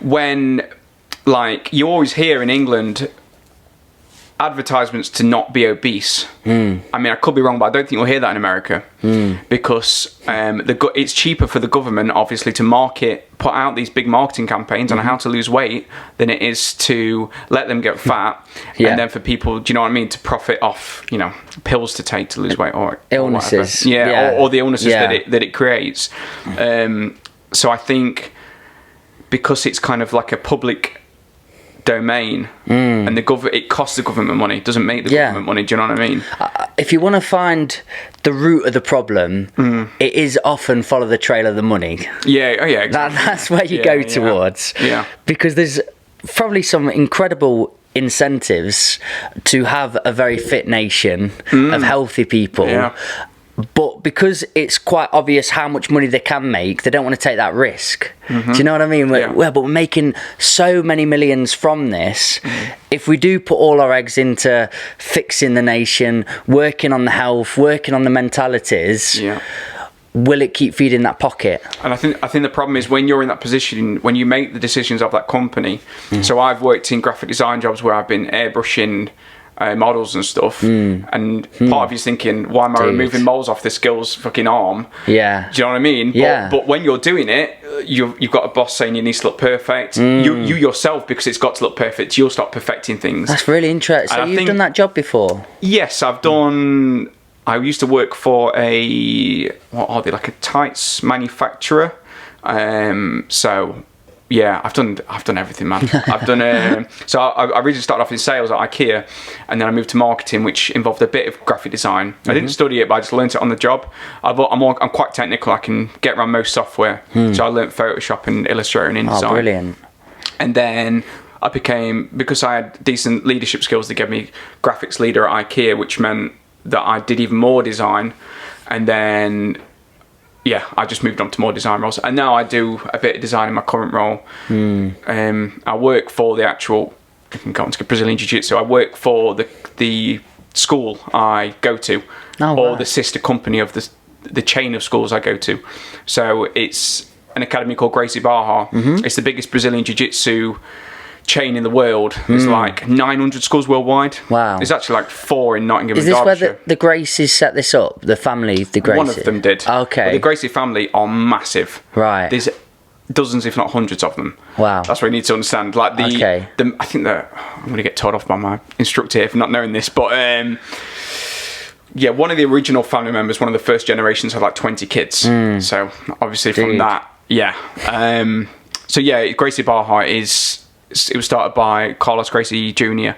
when, like, you always hear in England advertisements to not be obese. I mean, I could be wrong, but I don't think you'll hear that in America because it's cheaper for the government, obviously, to put out these big marketing campaigns on how to lose weight than it is to let them get fat and then for people, do you know what I mean, to profit off, you know, pills to take to lose weight or illnesses, or the illnesses that it creates. So I think because it's kind of like a public domain and it costs the government money, it doesn't make the government money, do you know what I mean? If you want to find the root of the problem, it is often follow the trail of the money. Exactly. That's where you go towards, because there's probably some incredible incentives to have a very fit nation of healthy people. But because it's quite obvious how much money they can make, they don't want to take that risk. Do you know what I mean? But we're making so many millions from this. If we do put all our eggs into fixing the nation, working on the health, working on the mentalities, will it keep feeding that pocket? And I think the problem is when you're in that position, when you make the decisions of that company. So I've worked in graphic design jobs where I've been airbrushing models and stuff, and part of you's thinking, why am I removing moles off this girl's fucking arm? Do you know what I mean? But when you're doing it, you've got a boss saying you need to look perfect. You yourself, because it's got to look perfect, you'll start perfecting things. That's really interesting. So you've done that job before? Yes, I've done. I used to work for like a tights manufacturer. So yeah, I've done everything, man. I've done. So I originally started off in sales at IKEA, and then I moved to marketing, which involved a bit of graphic design. I didn't study it, but I just learned it on the job. I'm quite technical. I can get around most software. So I learned Photoshop and Illustrator and InDesign. Oh, brilliant! And then I became, because I had decent leadership skills, they gave me graphics leader at IKEA, which meant that I did even more design, and then. Yeah, I just moved on to more design roles, and now I do a bit of design in my current role. I work for the actual, I can go on to Brazilian Jiu-Jitsu. I work for the school I go to, or the sister company of the chain of schools I go to. So it's an academy called Gracie. It's the biggest Brazilian Jiu-Jitsu chain in the world. There's like 900 schools worldwide. Wow. There's actually like 4 in Nottingham. Is this where the Gracies set this up? The family, the Gracie? One of them did. Okay. But the Gracie family are massive. Right. There's dozens, if not hundreds of them. Wow. That's what you need to understand. Like I think that I'm going to get told off by my instructor here for not knowing this, but one of the original family members, one of the first generations, had like 20 kids. So obviously from that, Gracie Barha it was started by Carlos Gracie Jr.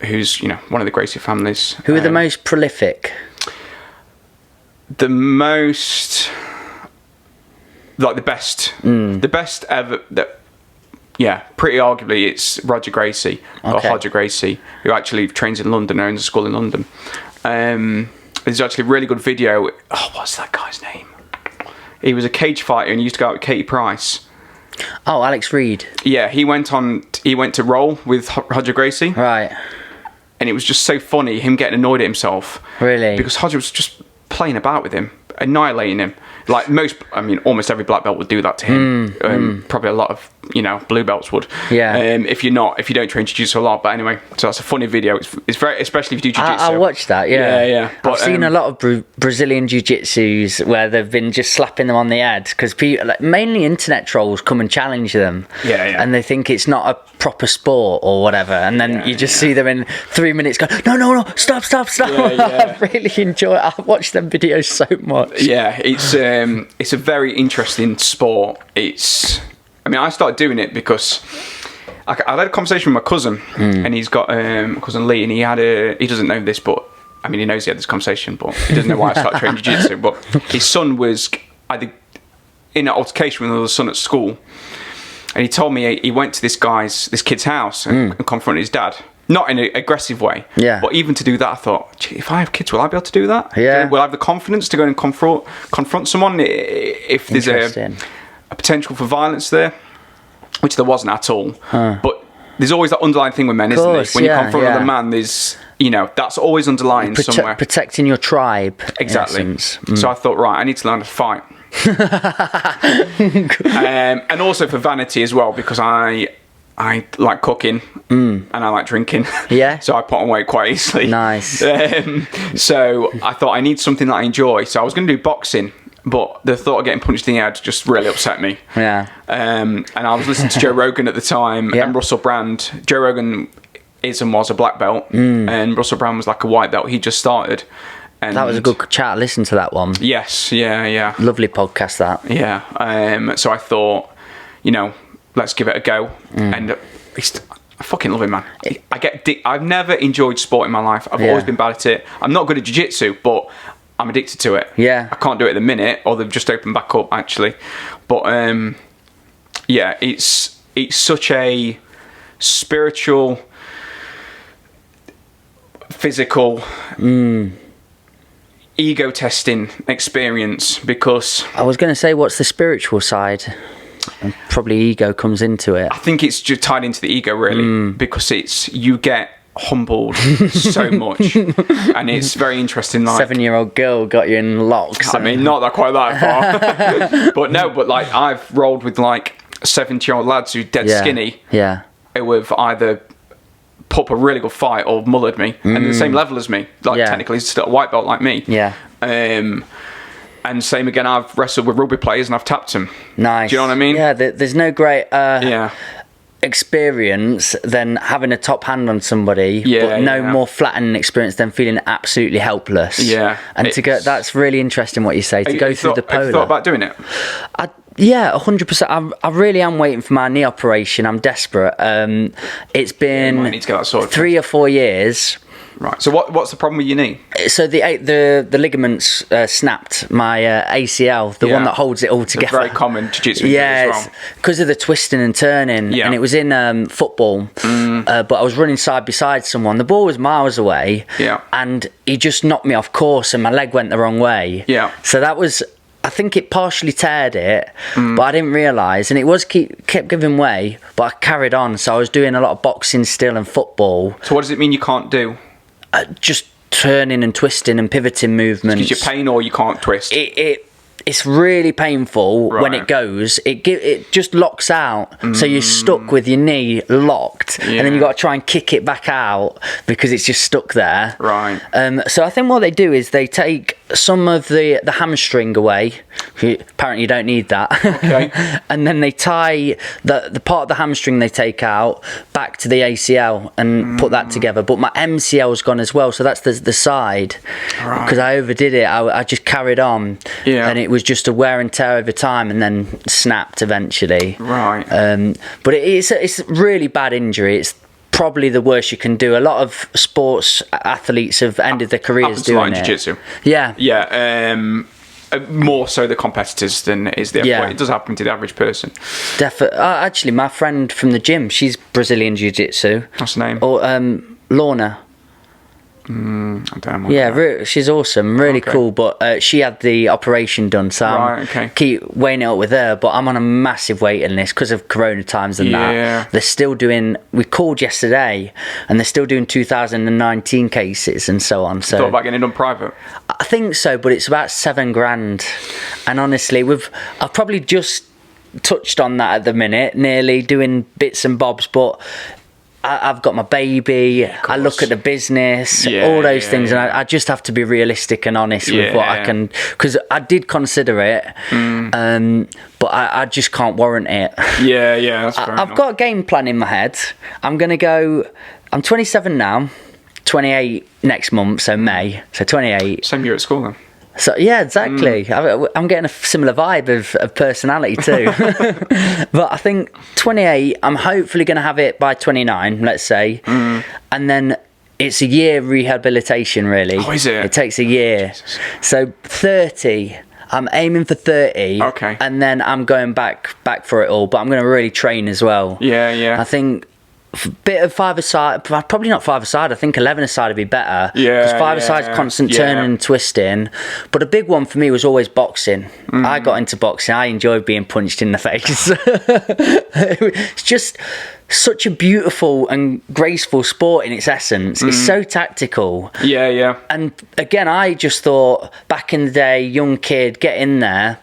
Who's one of the Gracie families. Who are the most prolific? The most, like the best ever. Pretty arguably it's Roger Gracie or Hodger Gracie, who actually trains in London, owns a school in London. There's actually a really good video. Oh, what's that guy's name? He was a cage fighter and he used to go out with Katie Price. Oh, Alex Reed. Yeah, he went to roll with Hodger Gracie. Right. And it was just so funny, him getting annoyed at himself. Really? Because Hodger was just playing about with him, annihilating him. Like almost every black belt would do that to him. Probably a lot of, blue belts would. Yeah. If you don't train jiu-jitsu a lot. But anyway, so that's a funny video. It's very, especially if you do jiu-jitsu. I watched that, yeah. Yeah. But, I've seen a lot of Brazilian jiu-jitsus where they've been just slapping them on the head because people, mainly internet trolls, come and challenge them. Yeah. And they think it's not a proper sport or whatever. And then you just see them in 3 minutes go, no, stop. I really enjoy it. I watch them videos so much. Yeah, it's a very interesting sport. I started doing it because I had a conversation with my cousin, and he's got my cousin Lee, and he doesn't know this, but I mean, he knows he had this conversation, but he doesn't know why I started training jiu-jitsu. But his son was either in an altercation with another son at school, and he told me he went to this kid's house and confronted his dad. Not in an aggressive way, but even to do that, I thought, gee, if I have kids, will I be able to do that? Yeah. Will I have the confidence to go and confront someone if there's a potential for violence there? Which there wasn't at all. But there's always that underlying thing with men, isn't there? When you confront another man, there's, that's always underlying somewhere. Protecting your tribe. Exactly. So I thought, right, I need to learn to fight. And also for vanity as well, because I like cooking and I like drinking. Yeah. So I put on weight quite easily. Nice. So I thought I need something that I enjoy. So I was going to do boxing, but the thought of getting punched in the head just really upset me. Yeah. And I was listening to Joe Rogan at the time and Russell Brand. Joe Rogan is and was a black belt, and Russell Brand was like a white belt. He just started. And that was a good chat. Listen to that one. Yes. Yeah. Lovely podcast, that. Yeah. So I thought, let's give it a go. And I fucking love it, man. I've never enjoyed sport in my life. I've always been bad at it. I'm not good at jiu-jitsu, but I'm addicted to it. Yeah. I can't do it at the minute, or they've just opened back up, actually. But, it's such a spiritual, physical, ego-testing experience, because... I was going to say, what's the spiritual side? And probably ego comes into it. I think it's just tied into the ego, really, because you get humbled so much, and it's very interesting. Like 7-year-old girl got you in locks. I mean, not quite that far, but like I've rolled with like 70-year-old lads who dead skinny, who have either put up a really good fight or mullered me, and the same level as me. Like technically, he's still a white belt like me. Yeah. And same again, I've wrestled with rugby players and I've tapped them. Nice. Do you know what I mean? Yeah, there's no great experience than having a top hand on somebody, but no more flattening experience than feeling absolutely helpless. Yeah. And that's really interesting what you say, to go through the polar. Have you thought about doing it? Yeah, 100%. I really am waiting for my knee operation. I'm desperate. It's been might need to get that sorted. 3 or 4 years. Right. So what's the problem with your knee? So the ligaments snapped. My ACL, the one that holds it all together. It's very common jiu-jitsu as well. Because of the twisting and turning, and it was in football. But I was running side by side someone. The ball was miles away, and he just knocked me off course, and my leg went the wrong way. Yeah. So that was. I think it partially teared it, but I didn't realise, and it kept giving way. But I carried on, so I was doing a lot of boxing still and football. So what does it mean you can't do? Just turning and twisting and pivoting movements. Because you're pain or you can't twist? It's really painful when it goes. It just locks out, so you're stuck with your knee locked, and then you've got to try and kick it back out because it's just stuck there. Right. So I think what they do is they take some of the hamstring away. Apparently you don't need that. Okay. And then they tie the part of the hamstring they take out back to the ACL and put that together. But my MCL's gone as well, so that's the side. Right. Because I overdid it. I just carried on. Yeah. And it was just a wear and tear over time, and then snapped eventually. Right. But it's a really bad injury. It's probably the worst you can do. A lot of sports athletes have ended their careers doing it. Jiu-jitsu. Yeah. Yeah. More so the competitors than is the athlete. It does happen to the average person. Definitely. Actually, my friend from the gym, she's Brazilian Jiu-Jitsu. What's her name? Or Lorna. I don't know. Yeah, she's awesome, really cool. But she had the operation done, so I keep weighing it up with her. But I'm on a massive waiting list because of Corona times and that. They're still doing. We called yesterday, and they're still doing 2019 cases and so on. So thought about getting it done private. I think so, but it's about $7,000. And honestly, I've probably just touched on that at the minute, nearly doing bits and bobs, but. I've got my baby, I look at the business, all those things, and I just have to be realistic and honest with what I can, because I did consider it, but I just can't warrant it. Yeah, that's fair I've got a game plan in my head. I'm 27 now, 28 next month, so May, so 28. Same year at school then. So yeah, exactly. I'm getting a similar vibe of personality too. But I think 28, I'm hopefully going to have it by 29, let's say. And then it's a year rehabilitation, really. Oh, is it? It takes a year. Jesus. So 30. I'm aiming for 30. Okay. And then I'm going back for it all. But I'm going to really train as well. Yeah. I think bit of five-a-side, probably not five-a-side. I think 11-a-side would be better. Yeah, because five-a-side's constant turning and twisting. But a big one for me was always boxing. I got into boxing. I enjoyed being punched in the face. It's just such a beautiful and graceful sport in its essence. It's so tactical. Yeah. And again, I just thought back in the day, young kid, get in there.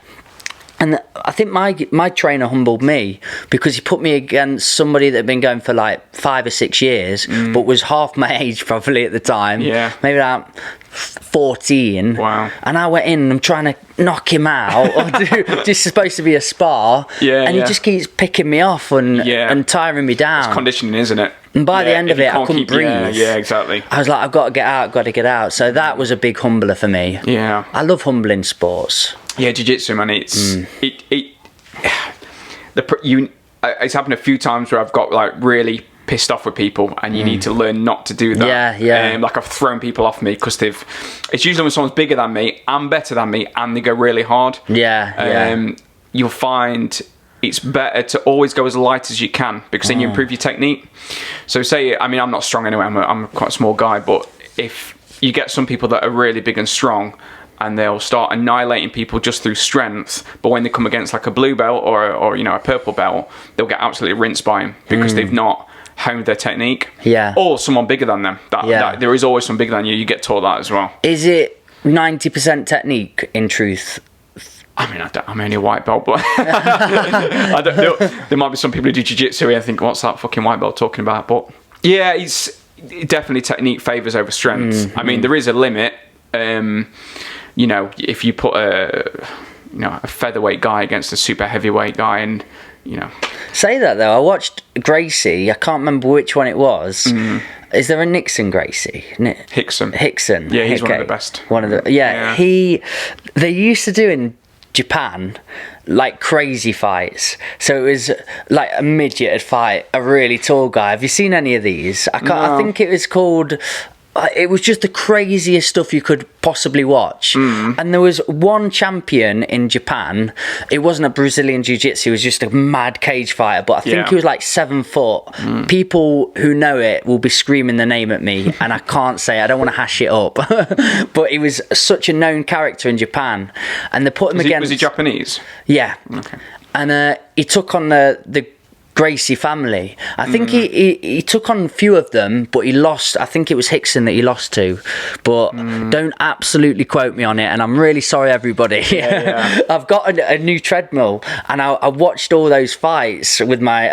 And I think my trainer humbled me because he put me against somebody that had been going for like 5 or 6 years, but was half my age probably at the time. Yeah. Maybe about 14. Wow. And I went in and I'm trying to knock him out. This is supposed to be a spar. Yeah. And he just keeps picking me off and tiring me down. It's conditioning, isn't it? And by the end of it, I couldn't breathe. Yeah, exactly. I was like, I've got to get out. So that was a big humbler for me. Yeah. I love humbling sports. Yeah, jiu-jitsu, man. It's it's happened a few times where I've got like really pissed off with people, and you need to learn not to do that. Yeah. Like I've thrown people off me because it's usually when someone's bigger than me and better than me, and they go really hard. Yeah. You'll find it's better to always go as light as you can, because then you improve your technique. So I'm not strong anyway. I'm quite a small guy, but if you get some people that are really big and strong, and they'll start annihilating people just through strength, but when they come against like a blue belt or a purple belt, they'll get absolutely rinsed by him because they've not honed their technique. Yeah. Or someone bigger than them. That there is always someone bigger than you. You get taught that as well. Is it 90% technique in truth? I mean, I'm only a white belt, but there might be some people who do jiu-jitsu and think, what's that fucking white belt talking about? But yeah, it's definitely technique favours over strength. I mean, there is a limit. If you put a featherweight guy against a super heavyweight guy, and Say that though, I watched Gracie. I can't remember which one it was. Is there a Nixon Gracie? Hickson. Yeah, he's one of the best. They used to do in Japan like crazy fights. So it was like a midget would fight a really tall guy. Have you seen any of these? I think it was called. It was just the craziest stuff you could possibly watch. And there was one champion in Japan. It wasn't a Brazilian jiu-jitsu. It was just a mad cage fighter. But I think he was like 7 foot. People who know it will be screaming the name at me. And I can't say, I don't want to hash it up. But he was such a known character in Japan. And they put him against... Was he Japanese? Yeah. Okay. And he took on the Gracie family. I think he took on a few of them, but he lost. I think it was Hickson that he lost to, but don't absolutely quote me on it. And I'm really sorry, everybody. Yeah. I've got a new treadmill, and I watched all those fights with my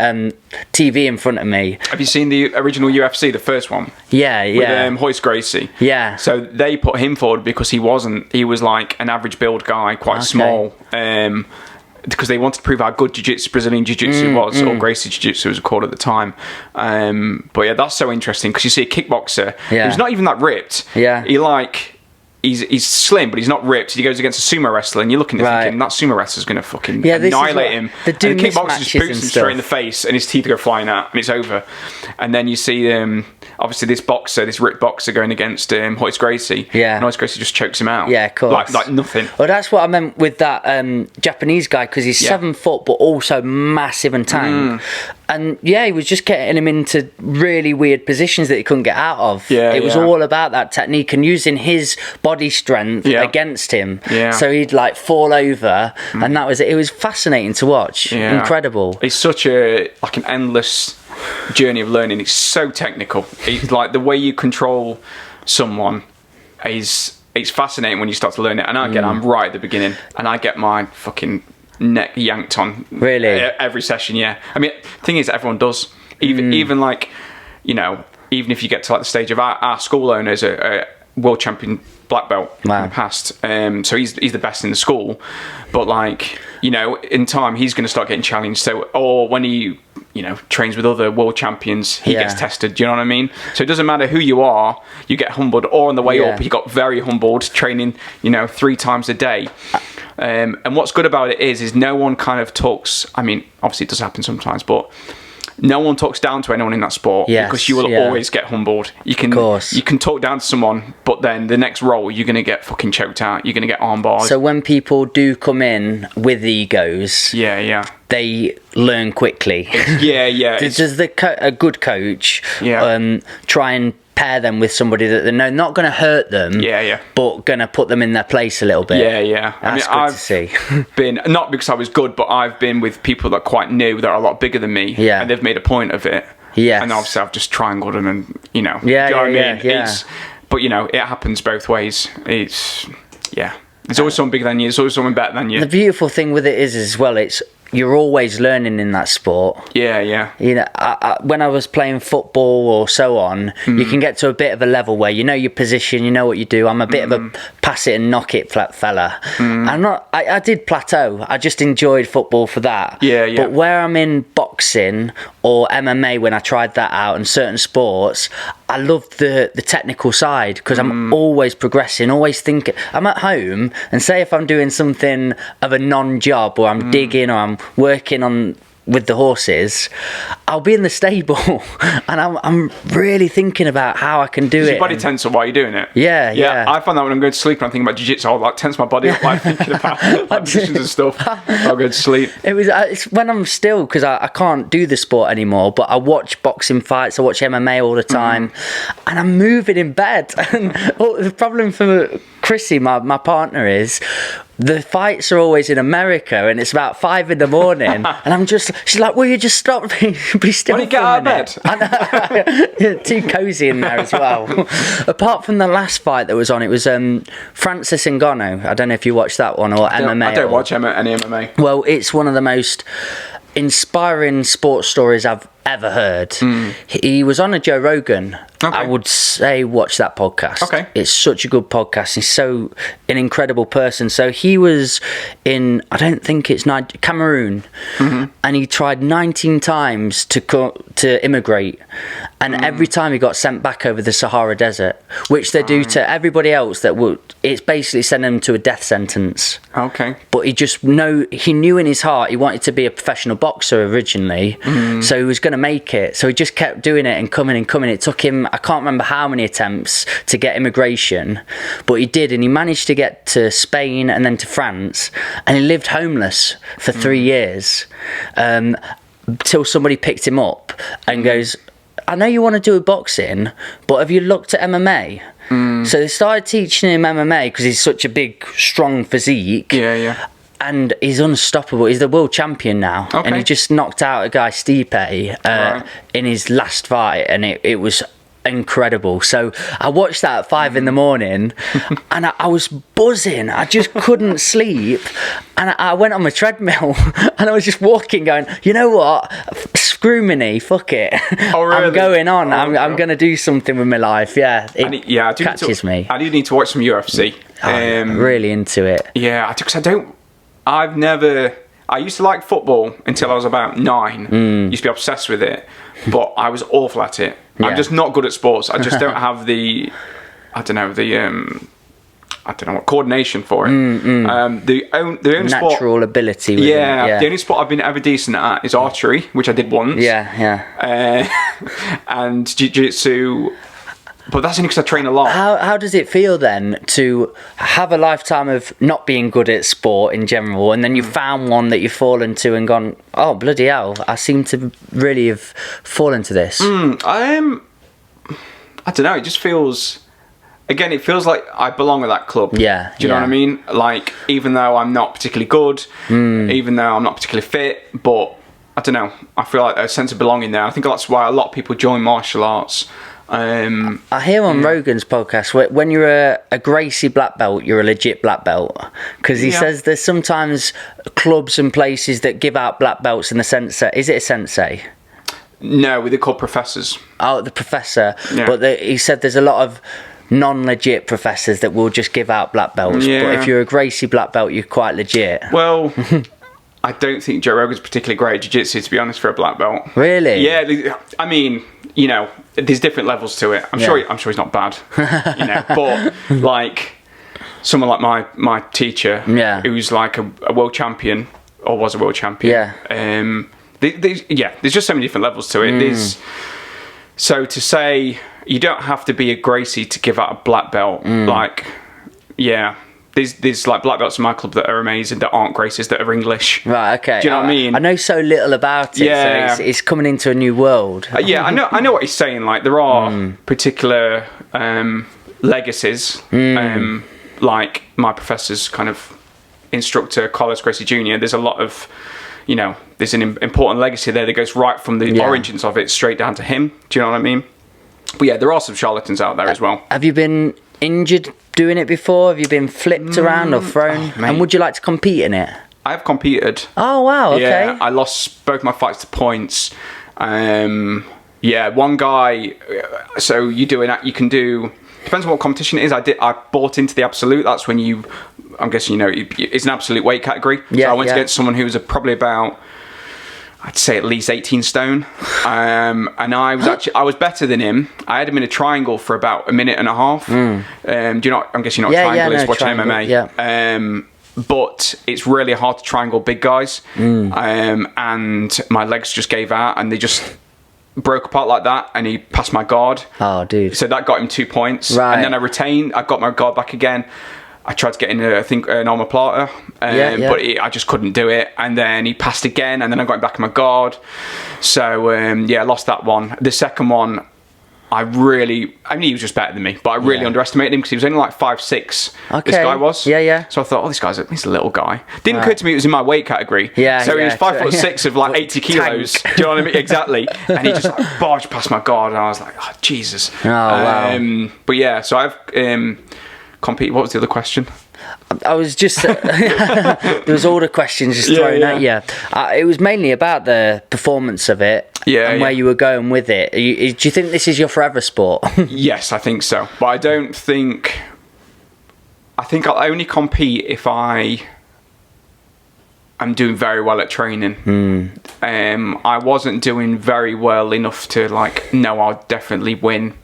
TV in front of me. Have you seen the original UFC, the first one? Yeah. With Hoist Gracie. Yeah. So they put him forward because he was like an average build guy, quite small. Because they wanted to prove how good Brazilian jiu-jitsu was, or Gracie jiu-jitsu was called at the time. But yeah, that's so interesting, because you see a kickboxer who's not even that ripped. Yeah. He's slim, but he's not ripped. He goes against a sumo wrestler, and you're looking at thinking, that sumo wrestler's going to fucking annihilate him. And the kickboxer just boots him straight in the face, and his teeth go flying out, and it's over. And then you see, obviously, this ripped boxer going against Hoist Gracie. Yeah. And Hoist Gracie just chokes him out. Yeah, of course. Like nothing. Well, that's what I meant with that Japanese guy, because he's 7 foot, but also massive and tank. And he was just getting him into really weird positions that he couldn't get out of. It was all about that technique and using his body strength against him. So he'd like fall over, and that was it. It was fascinating to watch. Incredible. It's such an endless journey of learning. It's so technical. It's like the way you control someone it's fascinating when you start to learn it. And again, I'm right at the beginning, and I get my fucking neck yanked on every session. I mean, thing is, everyone does, even like, even if you get to like the stage of our school owner's a world champion black belt in the past, so he's the best in the school, but like, in time he's going to start getting challenged. So, or when he trains with other world champions, he gets tested. Do you know what I mean? So it doesn't matter who you are, you get humbled. Or on the way up, he got very humbled training 3 times a day. And what's good about it is no one kind of talks. I mean, obviously it does happen sometimes, but no one talks down to anyone in that sport, Yes, because you will yeah. always get humbled. You can course. you can talk down to someone, but then the next roll you're going to get fucking choked out. You're going to get armbarred. So when people do come in with egos, yeah. they learn quickly. Yeah. Does a good coach Yeah. try and pair them with somebody that they know not going to hurt them, but going to put them in their place a little bit? Yeah. That's good to see. Been, not because I was good, but I've been with people that are quite new, that are a lot bigger than me, and they've made a point of it. Yes. And obviously I've just triangled them, and do you know what I mean? Yeah. But it happens both ways. There's always someone bigger than you. There's always someone better than you. The beautiful thing with it is as well, you're always learning in that sport. Yeah. When I was playing football or so on, you can get to a bit of a level where you know your position, you know what you do. I'm a bit of a pass it and knock it fella. I did plateau. I just enjoyed football for that. Yeah. But where I'm in boxing or MMA, when I tried that out, and certain sports, I love the technical side, because I'm always progressing, always thinking. I'm at home, and say if I'm doing something of a non-job, or I'm digging, or I'm working on with the horses, I'll be in the stable and I'm really thinking about how I can do it. Your body tense while you're doing it. Yeah. I find that when I'm going to sleep and I'm thinking about jiu-jitsu, I'll like tense my body up, like thinking about like positions and stuff. I'll go to sleep. It's when I'm still, because I can't do the sport anymore, but I watch boxing fights, I watch MMA all the time, and I'm moving in bed. And the problem for Chrissy, my partner, is the fights are always in America, and it's about 5 a.m, and she's like, will you just stop, be still? When you get out of bed. I know. Too cozy in there as well. Apart from the last fight that was on, it was Francis Ingano. I don't know if you watched that one, or MMA. I don't watch any MMA. Well, it's one of the most inspiring sports stories I've ever heard. He was on a Joe Rogan. Okay. I would say watch that podcast. Okay. It's such a good podcast. He's so an incredible person. So he was in, I don't think it's Cameroon, and he tried 19 times to immigrate, and every time he got sent back over the Sahara Desert, which they do to everybody else that would. It's basically sending them to a death sentence. Okay. But he knew in his heart he wanted to be a professional boxer originally, so he was going to make it. So he just kept doing it and coming. It took him, I can't remember how many attempts to get immigration, but he did, and he managed to get to Spain and then to France, and he lived homeless for 3 years, till somebody picked him up and goes, I know you want to do boxing, but have you looked at MMA? So they started teaching him MMA because he's such a big, strong physique. Yeah. And he's unstoppable. He's the world champion now. Okay. And he just knocked out a guy, Stipe, in his last fight. And it was incredible. So I watched that at 5 a.m, and I was buzzing. I just couldn't sleep. And I went on my treadmill, and I was just walking going, you know what? Screw me, fuck it. Oh, really? I'm going on. Oh, I'm going to do something with my life. Yeah, it catches me. I do need to watch some UFC. I'm really into it. Yeah, because I used to like football until I was about 9. Used to be obsessed with it, but I was awful at it. Yeah. I'm just not good at sports. I just don't have the coordination for it. The only Natural sport, ability. With it. The only sport I've been ever decent at is archery, which I did once. Yeah. And jiu-jitsu. But that's only because I train a lot. How does it feel then to have a lifetime of not being good at sport in general, and then you found one that you've fallen to and gone, oh bloody hell, I seem to really have fallen to this? I don't know, it just feels, again, it feels like I belong at that club. Yeah. Do you know what I mean? Like, even though I'm not particularly good, even though I'm not particularly fit, but I don't know, I feel like a sense of belonging there. I think that's why a lot of people join martial arts. I hear on Rogan's podcast, when you're a Gracie black belt, you're a legit black belt, because he says there's sometimes clubs and places that give out black belts in the sensei. Is it a sensei? No, they're called professors. Oh, the professor. Yeah. But he said there's a lot of non-legit professors that will just give out black belts. Yeah. But if you're a Gracie black belt, you're quite legit. Well, I don't think Joe Rogan's particularly great at jiu-jitsu, to be honest, for a black belt. Really? Yeah, I mean, you know, there's different levels to it. I'm sure he's not bad, you know. But like someone like my teacher, who's like a world champion, or was a world champion. Yeah. there's just so many different levels to it. So to say you don't have to be a Gracie to give out a black belt, there's like black belts in my club that are amazing that aren't Gracies, that are English. Right, okay. Do you know what I mean? I know so little about it, so it's coming into a new world. I know what he's saying. Like, there are particular legacies, like my professor's kind of instructor, Carlos Gracie Jr. There's a lot of, there's an important legacy there that goes right from the origins of it straight down to him. Do you know what I mean? But yeah, there are some charlatans out there as well. Have you been injured doing it before? Have you been flipped around or thrown? And would you like to compete in it? I have competed. Oh, wow, okay. Yeah, I lost both my fights to points. One guy, so you can do, depends on what competition it is. I bought into the absolute. That's when I'm guessing it's an absolute weight category. Yeah, so I went against someone who was probably about, I'd say at least 18 stone. And I was better than him. I had him in a triangle for about a minute and a half. I'm guessing you know what triangle is, watching MMA. Yeah. But it's really hard to triangle big guys. And my legs just gave out and they just broke apart like that, and he passed my guard. Oh, dude. So that got him 2 points. Right. And then I got my guard back again. I tried to get in, an omoplata, but I just couldn't do it. And then he passed again, and then I got him back in my guard. So, I lost that one. The second one, he was just better than me, but I really underestimated him because he was only like 5'6". Okay. This guy was. Yeah. So I thought, he's a little guy. Didn't occur to me it was in my weight category. Yeah. So he was 5'6" of like 80 kilos. Do you know what I mean? Exactly. And he just like barged past my guard, and I was like, oh, Jesus. Oh, wow. But yeah, so I've competed. What was the other question? I was just there was all the questions just thrown at you. It was mainly about the performance of it and where you were going with it. Do you think this is your forever sport? Yes, I think so. But I think I'll only compete if I'm doing very well at training. I wasn't doing very well enough to I'll definitely win.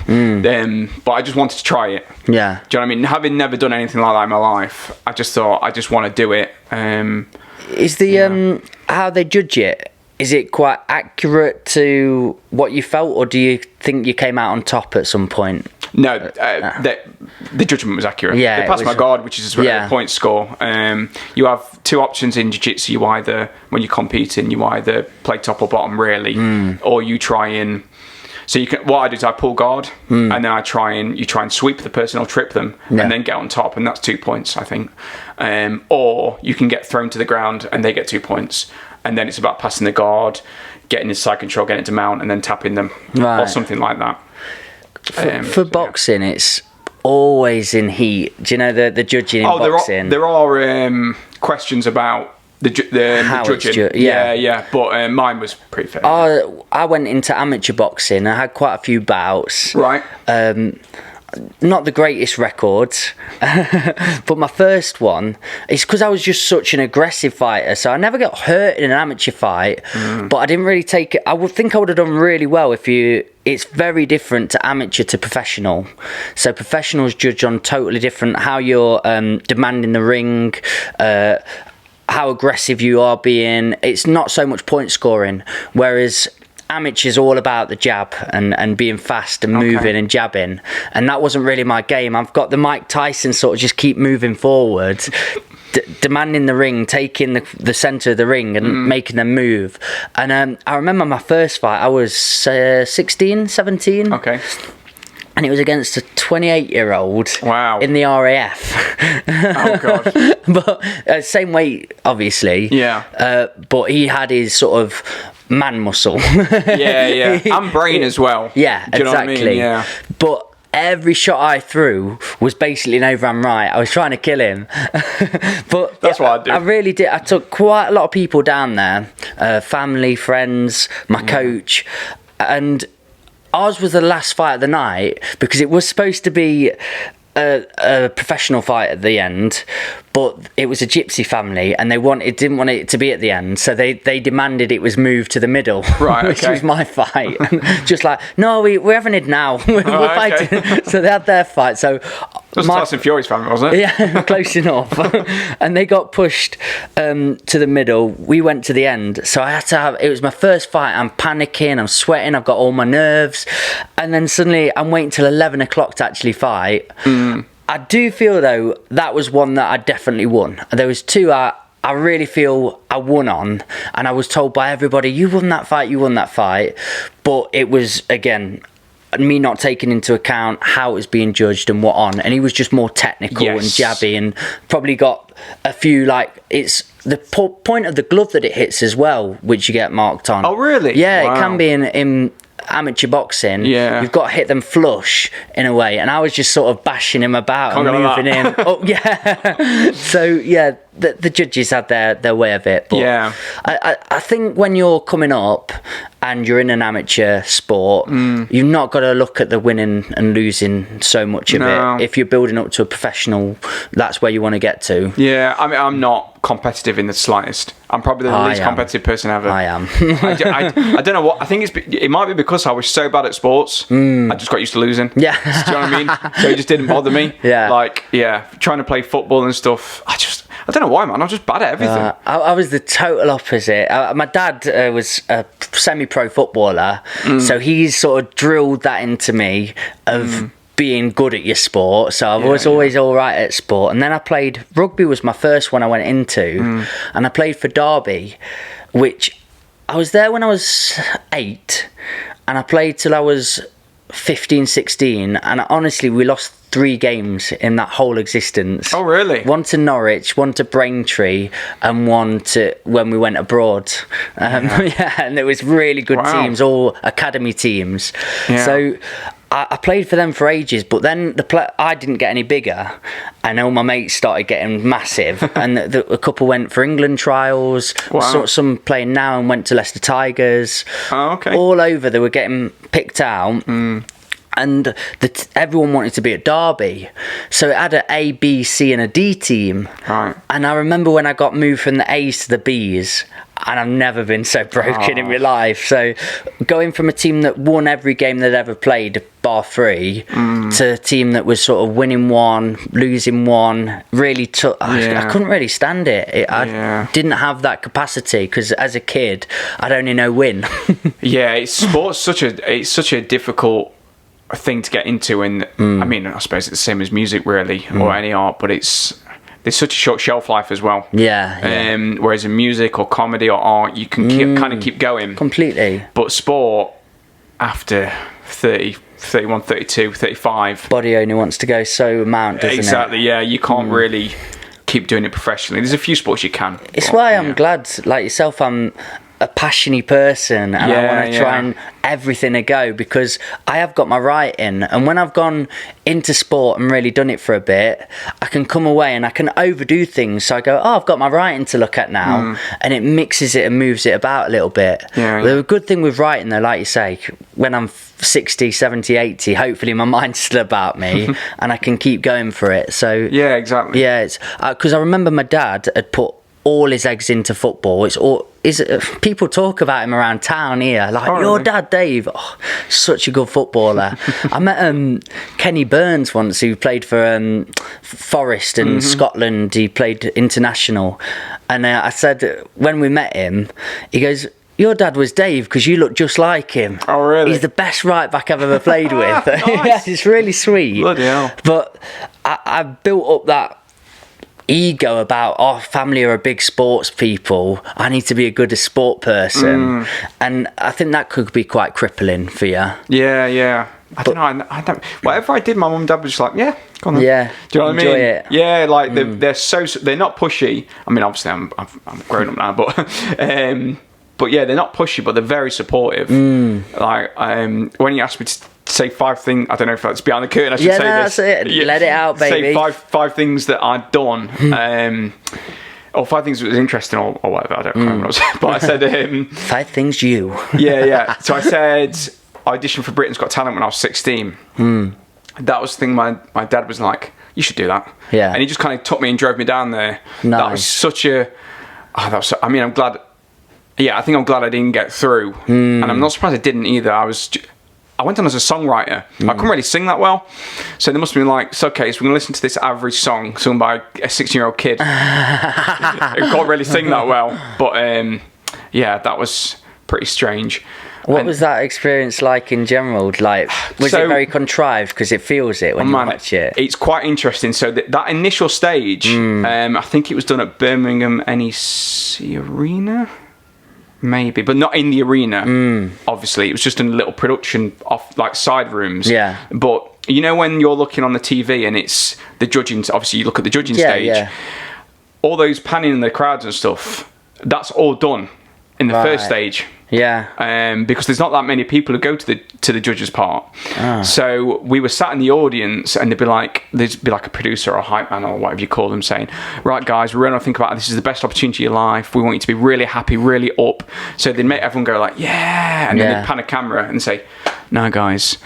But I just wanted to try it. Yeah. Do you know what I mean? Having never done anything like that in my life, I just thought I just want to do it. Is the how they judge it? Is it quite accurate to what you felt, or do you think you came out on top at some point? No, the judgment was accurate. Yeah, they passed my guard, which is a point score. You have two options in jiu-jitsu. When you're competing, you either play top or bottom, really, or you try and. So what I do is I pull guard, and then you try and sweep the person or trip them, and then get on top, and that's 2 points, I think. Or you can get thrown to the ground, and they get 2 points, and then it's about passing the guard, getting his side control, getting it to mount, and then tapping them, or something like that. For boxing, it's always in heat. Do you know the judging in boxing? There are questions about the judging. But mine was pretty fair. I went into amateur boxing. I had quite a few bouts. Right. Not the greatest records, but my first one is because I was just such an aggressive fighter, so I never got hurt in an amateur fight, but I didn't really take it. I would think I would have done really well it's very different to amateur to professional. So professionals judge on totally different, how you're demanding the ring, how aggressive you are being. It's not so much point scoring, whereas amateur's all about the jab and being fast and moving and jabbing, and that wasn't really my game. I've got the Mike Tyson sort of just keep moving forward, demanding the ring, taking the centre of the ring and making them move. And I remember my first fight, I was 16, 17. Okay. And it was against a 28-year-old in the RAF. Oh, God. But same weight, obviously. Yeah. But he had his sort of man muscle. Yeah. And brain as well. Yeah, do you know exactly. What I mean? Yeah. But every shot I threw was basically an overhand right. I was trying to kill him. But that's what I do. I really did. I took quite a lot of people down there, family, friends, my coach, and ours was the last fight of the night because it was supposed to be a professional fight at the end, but it was a gypsy family, and didn't want it to be at the end, so they demanded it was moved to the middle, right? Which okay. was my fight. Just like, no, we're having it now. we're fighting. Okay. So they had their fight. So it was Tyson Fury's family, wasn't it? Yeah, close enough. And they got pushed to the middle. We went to the end, so I had to have. It was my first fight. I'm panicking. I'm sweating. I've got all my nerves, and then suddenly I'm waiting till 11 o'clock to actually fight. I do feel though that was one that I definitely won. There was two I really feel I won on, and I was told by everybody, you won that fight, but it was, again, me not taking into account how it was being judged and what on, and he was just more technical and jabby, and probably got a few, like, it's the point of the glove that it hits as well, which you get marked on. Oh really? Yeah, wow. It can be in amateur boxing. Yeah, you've got to hit them flush in a way, and I was just sort of bashing him about and moving him. Oh yeah. So yeah, the judges had their way of it, but yeah, I think when you're coming up and you're in an amateur sport, you've not got to look at the winning and losing so much of it. If you're building up to a professional, that's where you want to get to. Yeah, I mean, I'm not competitive in the slightest. I'm probably the least competitive person ever. I am. I don't know what. I think it might be because I was so bad at sports. I just got used to losing. Yeah. Do you know what I mean? So it just didn't bother me. Yeah. Like, trying to play football and stuff. I don't know why, man. I'm just bad at everything. I was the total opposite. My dad was a semi-pro footballer, so he's sort of drilled that into me of being good at your sport. So I was always all right at sport. And then I played rugby, was my first one I went into, and I played for Derby, which I was there when I was 8, and I played till I was 15, 16, and honestly, we lost 3 games in that whole existence. Oh, really? One to Norwich, one to Braintree, and one to when we went abroad. And it was really good teams, all academy teams. Yeah. So I played for them for ages, but then I didn't get any bigger, and all my mates started getting massive, and a couple went for England trials. Wow. Some playing now and went to Leicester Tigers. Oh, okay. All over, they were getting picked out. And everyone wanted to be at Derby, so it had an A, B, C and a D team. Right. And I remember when I got moved from the A's to the B's, and I've never been so broken in my life. So going from a team that won every game they'd ever played, bar 3, to a team that was sort of winning 1, losing 1, really took. I couldn't really stand it. I didn't have that capacity, because as a kid, I'd only know win. Yeah, sports such a difficult thing to get into, and I mean, I suppose it's the same as music, really, or any art, but there's such a short shelf life as well. Whereas in music or comedy or art, you can kind of keep going completely. But sport, after 30, 31, 32, 35, body only wants to go so amount, doesn't it? Exactly. Yeah, you can't really keep doing it professionally. There's a few sports you can. It's why I'm glad, like yourself, I'm a passionate person, and I want to try and everything a go, because I have got my writing, and when I've gone into sport and really done it for a bit, I can come away and I can overdo things. So I go, I've got my writing to look at now, and it mixes it and moves it about a little bit. The good thing with writing, though, like you say, when I'm 60, 70, 80, hopefully my mind's still about me and I can keep going for it. So yeah, exactly. Yeah, it's because I remember my dad had put all his eggs into football. People talk about him around town here, like, your dad Dave, such a good footballer. I met Kenny Burns once, who played for Forest in Scotland. He played international, and I said, when we met him, he goes, your dad was Dave because you look just like him. Oh, really? He's the best right back I've ever played with. Nice. Yeah, it's really sweet. Bloody hell. But I built up that ego about family are a big sports people, I need to be a good sport person, and I think that could be quite crippling for you. I don't know. Whatever I did, my mum and dad was just like, yeah, go on then. Yeah, do you know what I mean? It. Yeah, like they're not pushy. I mean, obviously I'm grown up now, but yeah, they're not pushy, but they're very supportive. Like when you asked me to say 5 things, I don't know if that's behind the curtain, I should say this. That's it. Let it out, baby. Say five things that I'd done, or 5 things that was interesting, or whatever. I don't remember what I was, but I said 5 things you. yeah. So I said I auditioned for Britain's Got Talent when I was 16. that was the thing. My dad was like, "You should do that." Yeah. And he just kind of took me and drove me down there. Nice. That was such a. Oh, that was. I mean, I'm glad. Yeah, I think I'm glad I didn't get through, and I'm not surprised I didn't either. I went on as a songwriter. I couldn't really sing that well, so they must have been like, "It's okay, so we're gonna listen to this average song sung by a 16-year-old kid who can't really sing that well." But yeah, that was pretty strange. What was that experience like in general? Like, was it very contrived? Because it feels it when you watch it. It's quite interesting. So that initial stage, I think it was done at Birmingham NEC Arena. Maybe, but not in the arena. Obviously, it was just in a little production off, like, side rooms. Yeah. But you know when you're looking on the TV and it's the judging. Obviously, you look at the judging stage. Yeah. All those panning in the crowds and stuff. That's all done in the first stage. Yeah. Because there's not that many people who go to the judges' part. So we were sat in the audience, and there'd be like a producer or a hype man or whatever you call them, saying, "Right, guys, we're going to think about this is the best opportunity of your life. We want you to be really happy, really up." So they'd make everyone go like, "Yeah," and then they'd pan a camera and say, "No, guys,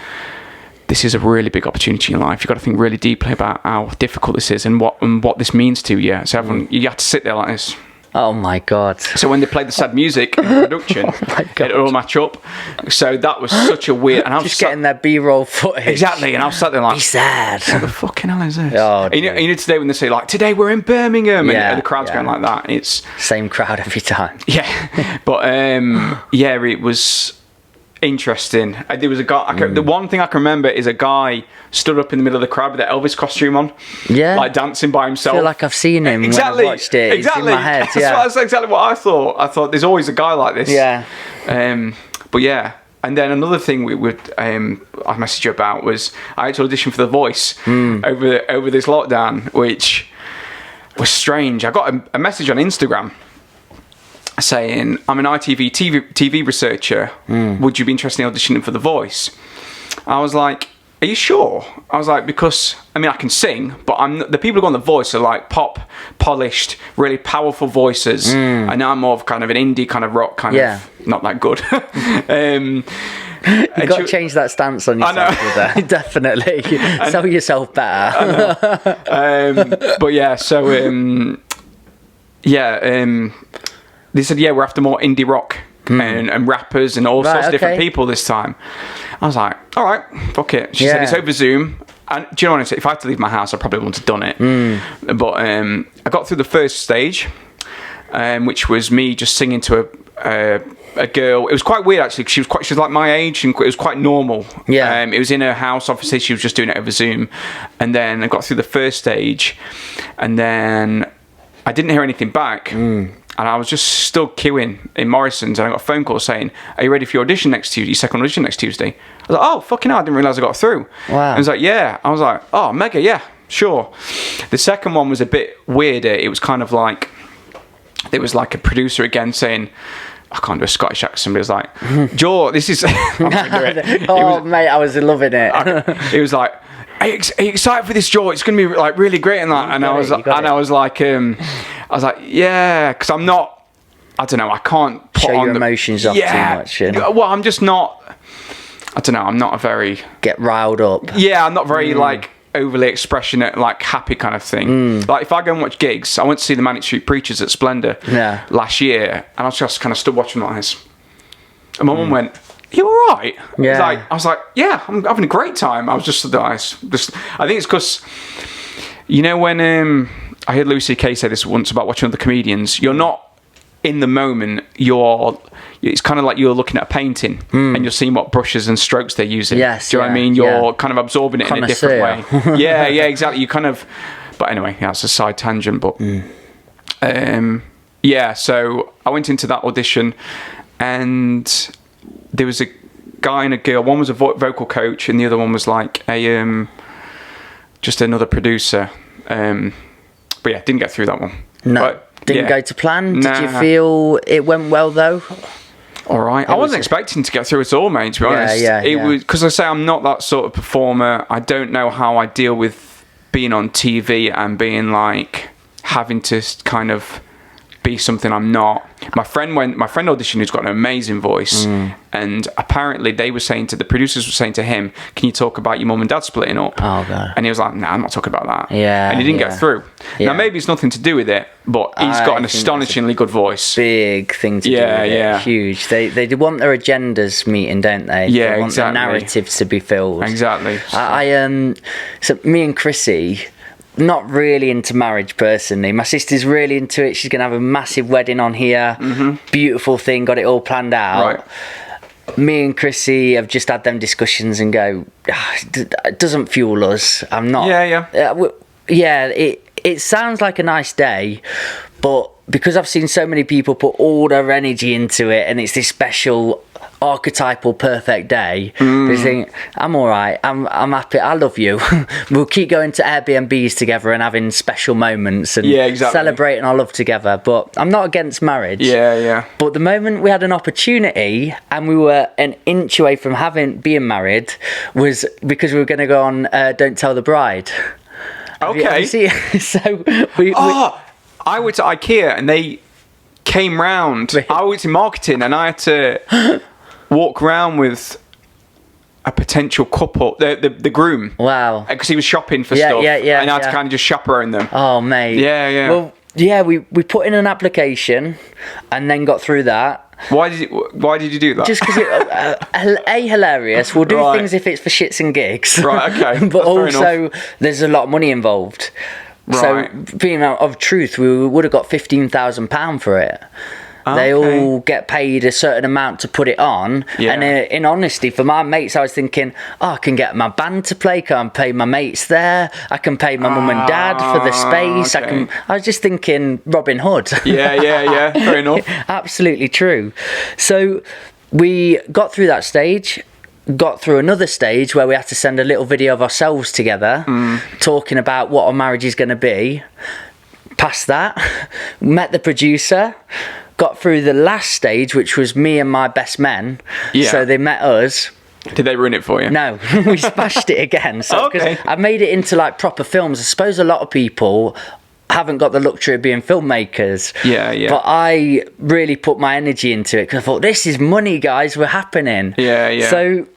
this is a really big opportunity in life. You've got to think really deeply about how difficult this is and what this means to you." So everyone, you have to sit there like this. Oh my God. So when they played the sad music in production, it all match up. So that was such a weird... And I was just getting that B-roll footage. Exactly, and I was sat there like... Be sad. What the fucking hell is this? Oh, and you know today when they say, like, "Today we're in Birmingham," and the crowd's going like that, it's... Same crowd every time. Yeah. But, yeah, it was... interesting. There was a guy. The one thing I can remember is a guy stood up in the middle of the crowd with an Elvis costume on, like dancing by himself. I feel like I've seen him. Exactly. When I've watched it. Exactly. It's in my head. That's exactly what I thought. I thought there's always a guy like this. Yeah. But yeah. And then another thing I messaged you about was I had to audition for The Voice over this lockdown, which was strange. I got a message on Instagram saying, "I'm an ITV TV researcher. Would you be interested in auditioning for The Voice?" I was like, "Are you sure?" I was like, because I mean I can sing, but the people who go on The Voice are like pop, polished, really powerful voices, and I'm more of kind of an indie kind of rock kind of not that good. You got to change that stance on yourself with that. Definitely. Sell yourself better. But yeah, so they said, "Yeah, we're after more indie rock and rappers and all sorts of different people this time." I was like, "All right, fuck it." She said, "It's over Zoom." And do you know what I said? If I had to leave my house, I probably wouldn't have done it. But I got through the first stage, which was me just singing to a girl. It was quite weird actually. She was like my age, and it was quite normal. Yeah. It was in her house. Obviously, she was just doing it over Zoom. And then I got through the first stage, and then I didn't hear anything back. And I was just still queuing in Morrison's, and I got a phone call saying, "Are you ready for your audition next Tuesday? Your second audition next Tuesday?" I was like, "Oh, fucking hell, I didn't realise I got through." Wow. And I was like, "Yeah." I was like, "Oh, mega, yeah, sure." The second one was a bit weirder. It was kind of like, there was like a producer again saying, I can't do a Scottish accent, but it was like, "Joe, this is..." Mate, I was loving it. It was like, are you excited for this, Joe? It's going to be like really great and that. And I was like, yeah, because I'm not. I don't know. I can't put show on your emotions off too much. Well, I'm just not. I don't know. I'm not a very get riled up. Yeah, I'm not very like overly expressionate, like happy kind of thing. Like if I go and watch gigs, I went to see the Manic Street Preachers at Splendour last year, and I was just kind of stood watching like this. And my mum went, "Are you all right?" Yeah. I was like, "Yeah, I'm having a great time." I was just nice. I think it's because, you know, when I heard Louis C.K. say this once about watching other comedians, you're not in the moment. It's kind of like you're looking at a painting and you're seeing what brushes and strokes they're using. Yes, do you know what I mean? You're kind of absorbing it in a different way. yeah, exactly. You kind of. But anyway, that's a side tangent. But yeah, so I went into that audition, and there was a guy and a girl. One was a vocal coach, and the other one was like a just another producer. But yeah, didn't get through that one. No, but, didn't go to plan. Did you feel it went well though? All right. I wasn't expecting to get through it all, mate, to be honest. It was because I say I'm not that sort of performer. I don't know how I deal with being on TV and being like having to kind of be something I'm not. My friend auditioned, who's got an amazing voice, and apparently the producers were saying to him, "Can you talk about your mum and dad splitting up?" Oh god. And he was like, "Nah, I'm not talking about that." Yeah. And he didn't get through. Yeah. Now maybe it's nothing to do with it, but he's got an astonishingly good voice. Big thing to do with it. Huge. They want their agendas meeting, don't they? Yeah, they want exactly. the narratives to be filled. Exactly. So me and Chrissy, not really into marriage personally. My sister's really into it. She's gonna have a massive wedding on here. Beautiful thing, got it all planned out. Right. Me and Chrissy have just had them discussions and go, it doesn't fuel us. I'm not. Yeah. It sounds like a nice day, but because I've seen so many people put all their energy into it, and it's this special archetypal perfect day, they think, I'm all right, I'm happy, I love you. We'll keep going to Airbnbs together and having special moments and celebrating our love together. But I'm not against marriage. But the moment we had an opportunity and we were an inch away from being married was because we were going to go on Don't Tell the Bride. Okay. So I went to IKEA and they came round. I was in marketing and I had to walk around with a potential couple, the groom. Wow. Because he was shopping for stuff. Yeah. And I had to kind of just chaperone them. Oh, mate. Yeah. Well, yeah, we put in an application and then got through that. Why did you do that? Just because hilarious. We'll do things if it's for shits and gigs. Right, okay. But also, there's a lot of money involved. Right. So, being out of truth, we would have got £15,000 for it. They all get paid a certain amount to put it on. And in honesty, for my mates, I was thinking, I can get my band to play, can pay my mates there, I can pay my mum and dad for the space. Okay. I was just thinking Robin Hood. Yeah. Fair enough. Absolutely true. So we got through that stage. Got through another stage where we had to send a little video of ourselves together, talking about what our marriage is going to be. Past that, met the producer, got through the last stage, which was me and my best men. So they met us. Did they ruin it for you? No, we smashed it again. So Okay. I made it into like proper films. I suppose a lot of people haven't got the luxury of being filmmakers. Yeah. But I really put my energy into it because I thought, this is money, guys. We're happening. Yeah. So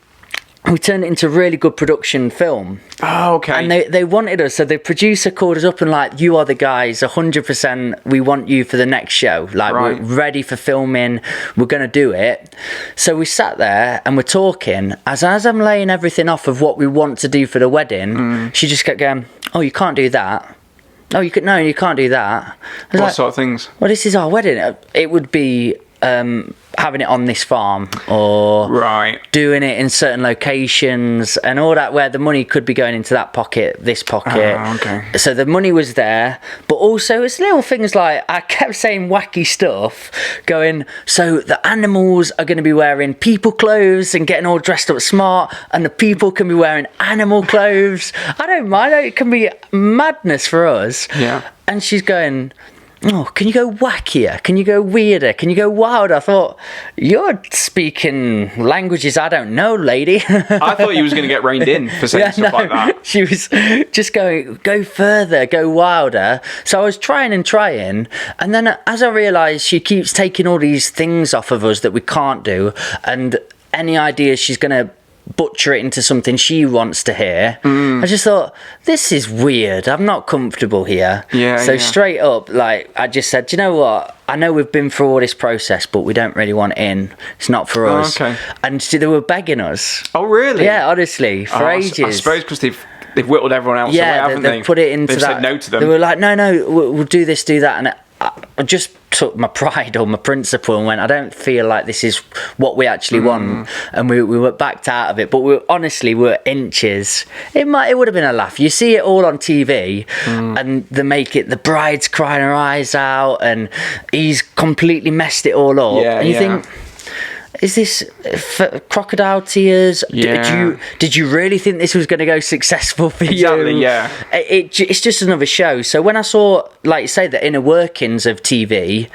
we turned it into a really good production film. Oh, okay. And they wanted us. So the producer called us up and like, you are the guys, 100%. We want you for the next show. Like, we're ready for filming. We're going to do it. So we sat there and we're talking. As I'm laying everything off of what we want to do for the wedding, she just kept going, oh, you can't do that. Oh, you can't do that. What sort of things? Well, this is our wedding. It would be having it on this farm or doing it in certain locations and all that, where the money could be going into that pocket, this pocket. Okay. So the money was there, but also it's little things like I kept saying wacky stuff, going, so the animals are going to be wearing people clothes and getting all dressed up smart, and the people can be wearing animal clothes. I don't mind. It can be madness for us. Yeah. And she's going, oh, can you go wackier? Can you go weirder? Can you go wilder? I thought, you're speaking languages I don't know, lady. I thought you was going to get reined in for saying stuff like that. She was just going, go further, go wilder. So I was trying, and then as I realised she keeps taking all these things off of us that we can't do, and any ideas she's going to butcher it into something she wants to hear. I just thought, this is weird. I'm not comfortable here. So straight up, like, I just said, do you know what? I know we've been through all this process, but we don't really want it in. It's not for us. Okay. And so they were begging us. Oh, really? Yeah, honestly, for ages. I suppose because they've whittled everyone else away, haven't they? They've put it into they've that. Said no to them. They were like, no, we'll do this, do that, and I just took my pride or my principle and went, I don't feel like this is what we actually want, and we were backed out of it. But we were inches. It would have been a laugh. You see it all on TV, and the bride's crying her eyes out, and he's completely messed it all up, and you think, is this crocodile tears? Did you really think this was going to go successful for you? Exactly, yeah. It's just another show. So when I saw, like you say, the inner workings of TV,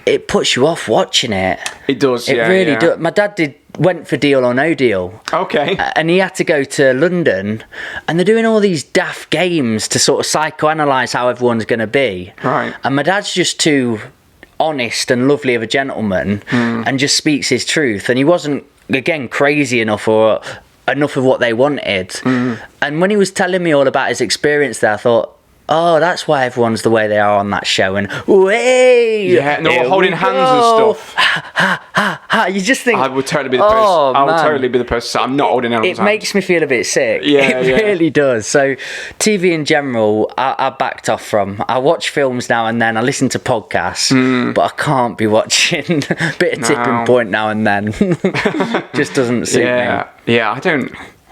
it puts you off watching it. It does, It really does. My dad went for Deal or No Deal. Okay. And he had to go to London, and they're doing all these daft games to sort of psychoanalyse how everyone's going to be. Right. And my dad's just too honest and lovely of a gentleman and just speaks his truth. And he wasn't, again, crazy enough or enough of what they wanted. And when he was telling me all about his experience there, I thought, oh, that's why everyone's the way they are on that show. And way, yeah, and they're all holding hands and stuff. Ha. You just think, I would totally be the person. I would totally be the person. I'm not holding anyone's hands. It makes me feel a bit sick. Yeah, it really does. So, TV in general, I backed off from. I watch films now and then. I listen to podcasts, but I can't be watching a bit of Tipping Point now and then. Just doesn't suit me. Yeah,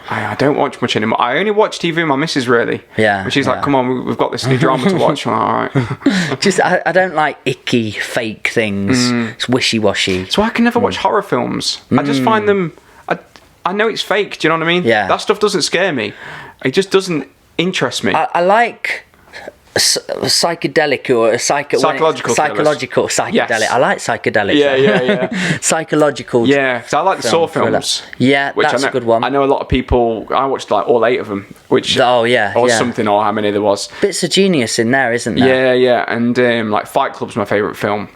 I don't watch much anymore. I only watch TV with my missus, really. Yeah. She's like, come on, we've got this new drama to watch. I'm like, all right. Just, I don't like icky, fake things. It's wishy-washy. So I can never watch horror films. I just find them... I know it's fake, do you know what I mean? Yeah. That stuff doesn't scare me. It just doesn't interest me. I like... psychedelic or psychological psychedelic. Yes. I like psychedelic. Yeah. Psychological. Yeah, so I like the Saw films. Yeah, which that's a good one. I know a lot of people. I watched like all 8 of them, which or something, or how many there was. Bits of genius in there, isn't there? Yeah, and like Fight Club's my favourite film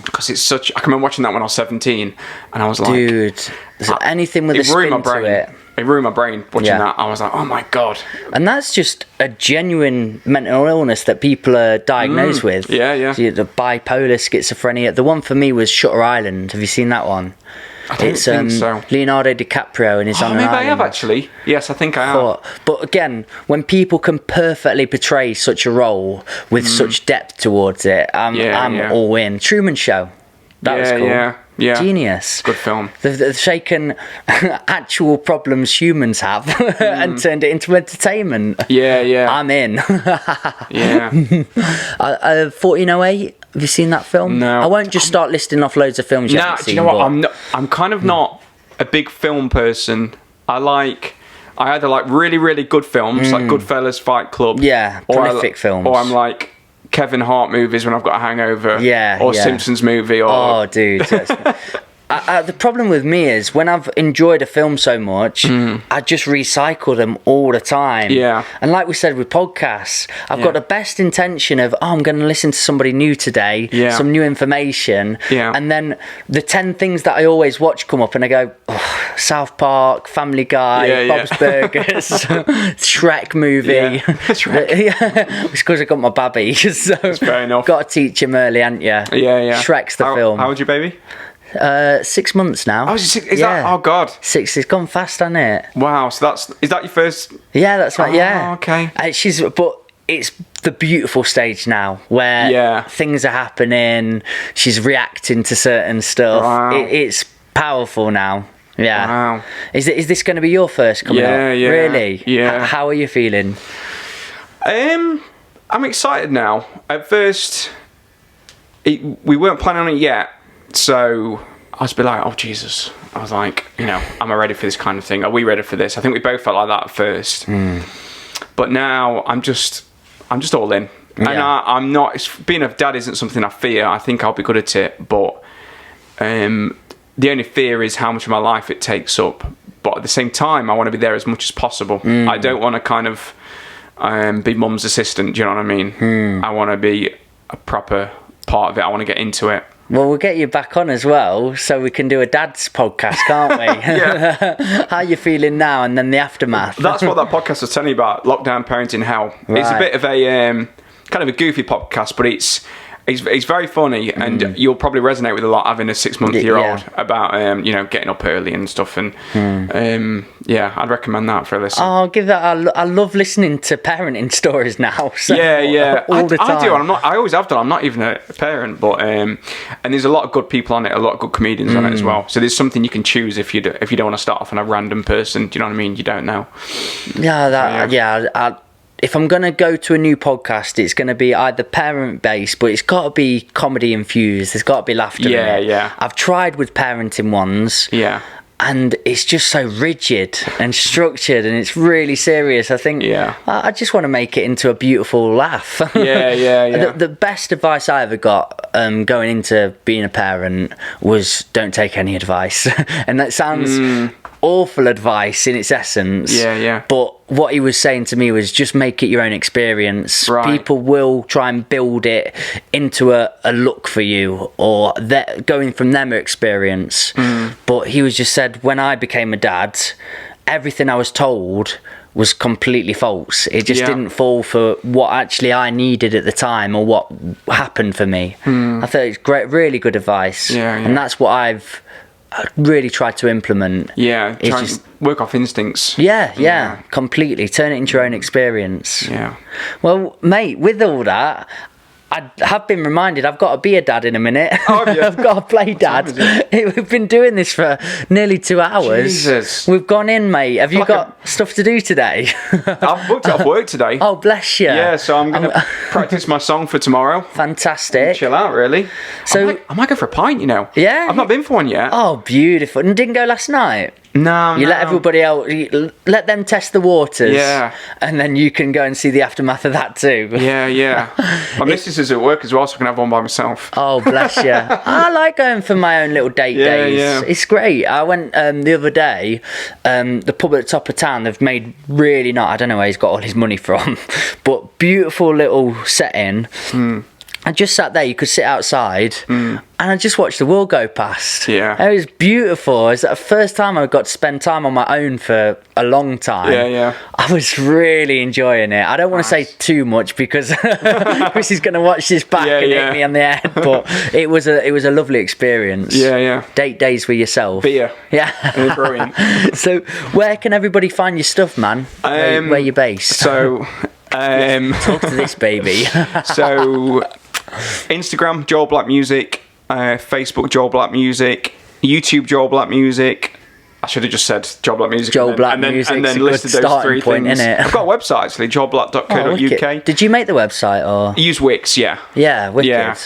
because it's such. I can remember watching that when I was 17, and I was like, dude, anything with a spin to it. It ruined my brain watching that. I was like, oh my god. And that's just a genuine mental illness that people are diagnosed with. Yeah. So the bipolar, schizophrenia. The one for me was Shutter Island. Have you seen that one? I don't think so. Leonardo Dicaprio and his on maybe an I island. have actually. Yes, I think I have. But again, when people can perfectly portray such a role with such depth towards it, I'm all in. Truman Show. That was cool. Yeah. Genius. Good film. They've taken actual problems humans have and turned it into entertainment. Yeah. I'm in. Yeah. 1408. Have you seen that film? No. I won't just start listing off loads of films you haven't seen. Do you know what? I'm kind of not a big film person. I either like really, really good films, like Goodfellas, Fight Club. Yeah, prolific films. Or I'm like Kevin Hart movies when I've got a hangover. Or Simpsons movie. Or... Oh, dude. The problem with me is when I've enjoyed a film so much, I just recycle them all the time. Yeah. And like we said with podcasts, I've got the best intention of, I'm going to listen to somebody new today, some new information. Yeah. And then the 10 things that I always watch come up and I go, South Park, Family Guy, Bob's Burgers, Shrek movie. Yeah. Shrek. It's because I got my baby. So fair enough. Got to teach him early, ain't you? Yeah. Shrek's the film. How old's your baby? 6 months now. Oh, is that? Oh God. 6. It's gone fast, hasn't it? Wow. So is that your first? Yeah, that's right. Yeah. Okay. But it's the beautiful stage now where things are happening. She's reacting to certain stuff. Wow. It's powerful now. Yeah. Wow. Is this going to be your first coming up? Yeah. Really? Yeah. How are you feeling? I'm excited now. At first, we weren't planning on it yet. So I was a bit like, oh Jesus. I was like, am I ready for this kind of thing? Are we ready for this? I think we both felt like that at first. But now I'm just all in. And I'm not, being a dad isn't something I fear. I think I'll be good at it. But the only fear is how much of my life it takes up. But at the same time, I want to be there as much as possible. I don't want to kind of be mum's assistant. Do you know what I mean? I want to be a proper part of it. I want to get into it. Well, we'll get you back on as well, so we can do a dad's podcast, can't we? How are you feeling now, and then the aftermath? That's what that podcast was telling you about, Lockdown Parenting Hell. Right. It's a bit of a kind of a goofy podcast, but it's very funny, and you'll probably resonate with a lot having a 6-month-year-old about getting up early and stuff. And I'd recommend that for a listen. Oh, I'll give that. I love listening to parenting stories now. So all the time. I do. I always have done. I'm not even a parent, but and there's a lot of good people on it, a lot of good comedians on it as well. So there's something you can choose if you don't want to start off on a random person. Do you know what I mean? You don't know. If I'm going to go to a new podcast, it's going to be either parent-based, but it's got to be comedy-infused. There's got to be laughter in it. Yeah. I've tried with parenting ones. Yeah. And it's just so rigid and structured, and it's really serious. I think I just want to make it into a beautiful laugh. Yeah. The best advice I ever got going into being a parent was don't take any advice. And that sounds awful advice in its essence. Yeah. But what he was saying to me was just make it your own experience. Right. People will try and build it into a look for you, or going from their experience. But he was just said, when I became a dad, everything I was told was completely false. It just didn't fall for what actually I needed at the time or what happened for me. I thought it was great, really good advice. And that's what I've really tried to implement. Try and work off instincts. Yeah, completely. Turn it into your own experience. Yeah. Well, mate, with all that, I have been reminded I've got to be a dad in a minute. Oh, have you? I've got to play dad. We've been doing this for nearly 2 hours. Jesus. We've gone in, mate. Have you got stuff to do today? I've booked it off work today. Oh, bless you. Yeah, so I'm going to practice my song for tomorrow. Fantastic. Chill out, really. So I might go for a pint, you know. Yeah? I've not been for one yet. Oh, beautiful. And didn't go last night? No, You let everybody else, let them test the waters. Yeah. And then you can go and see the aftermath of that too. Yeah. My missus is at work as well, so I can have one by myself. Oh, bless you. I like going for my own little date days. Yeah. It's great. I went the other day, the pub at the top of town, they've made really nice, I don't know where he's got all his money from, but beautiful little setting. I just sat there, you could sit outside, and I just watched the world go past. Yeah. It was beautiful. It was the first time I got to spend time on my own for a long time. Yeah. I was really enjoying it. I don't want to say too much because Chris is going to watch this back and hit me on the head, but it was a lovely experience. Yeah. Date days with yourself. Beer. Yeah. Brilliant. So where can everybody find your stuff, man? Where you're based? So... Talk to this baby. So... Instagram, Joel Black Music. Facebook, Joel Black Music. YouTube, Joel Black Music. I should have just said Joel Black Music. Joel Black Music. And then listed those 3 point, things. Innit? I've got a website actually, joelblack.co.uk. Did you make the website or? I use Wix, yeah. Yeah, wicked. Yeah.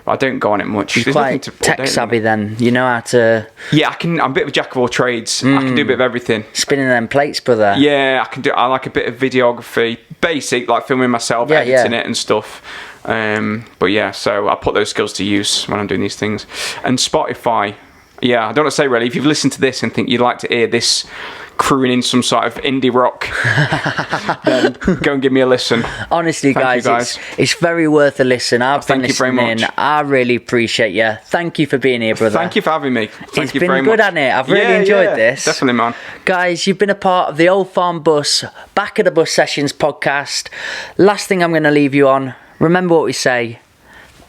I don't go on it much. You're There's nothing quite to tech update savvy them. then. You know how to. Yeah, I'm a bit of a jack of all trades. I can do a bit of everything. Spinning them plates, brother. Yeah, I like a bit of videography, basic, like filming myself, editing it and stuff. But yeah, so I put those skills to use when I'm doing these things. And Spotify, yeah, I don't want to say really, if you've listened to this and think you'd like to hear this crooning in some sort of indie rock, then go and give me a listen. Honestly, guys. It's very worth a listen. I've been listening. Thank you very much. I really appreciate you. Thank you for being here, brother. Thank you for having me. It's been good, hasn't it? I've really enjoyed this. Definitely, man. Guys, you've been a part of the Old Farm Bus Back of the Bus Sessions podcast. Last thing I'm going to leave you on, remember what we say.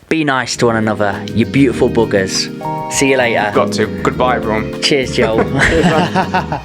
Be nice to one another, you beautiful buggers. See you later. Got to. Goodbye, everyone. Cheers, Joel. Cheers, man.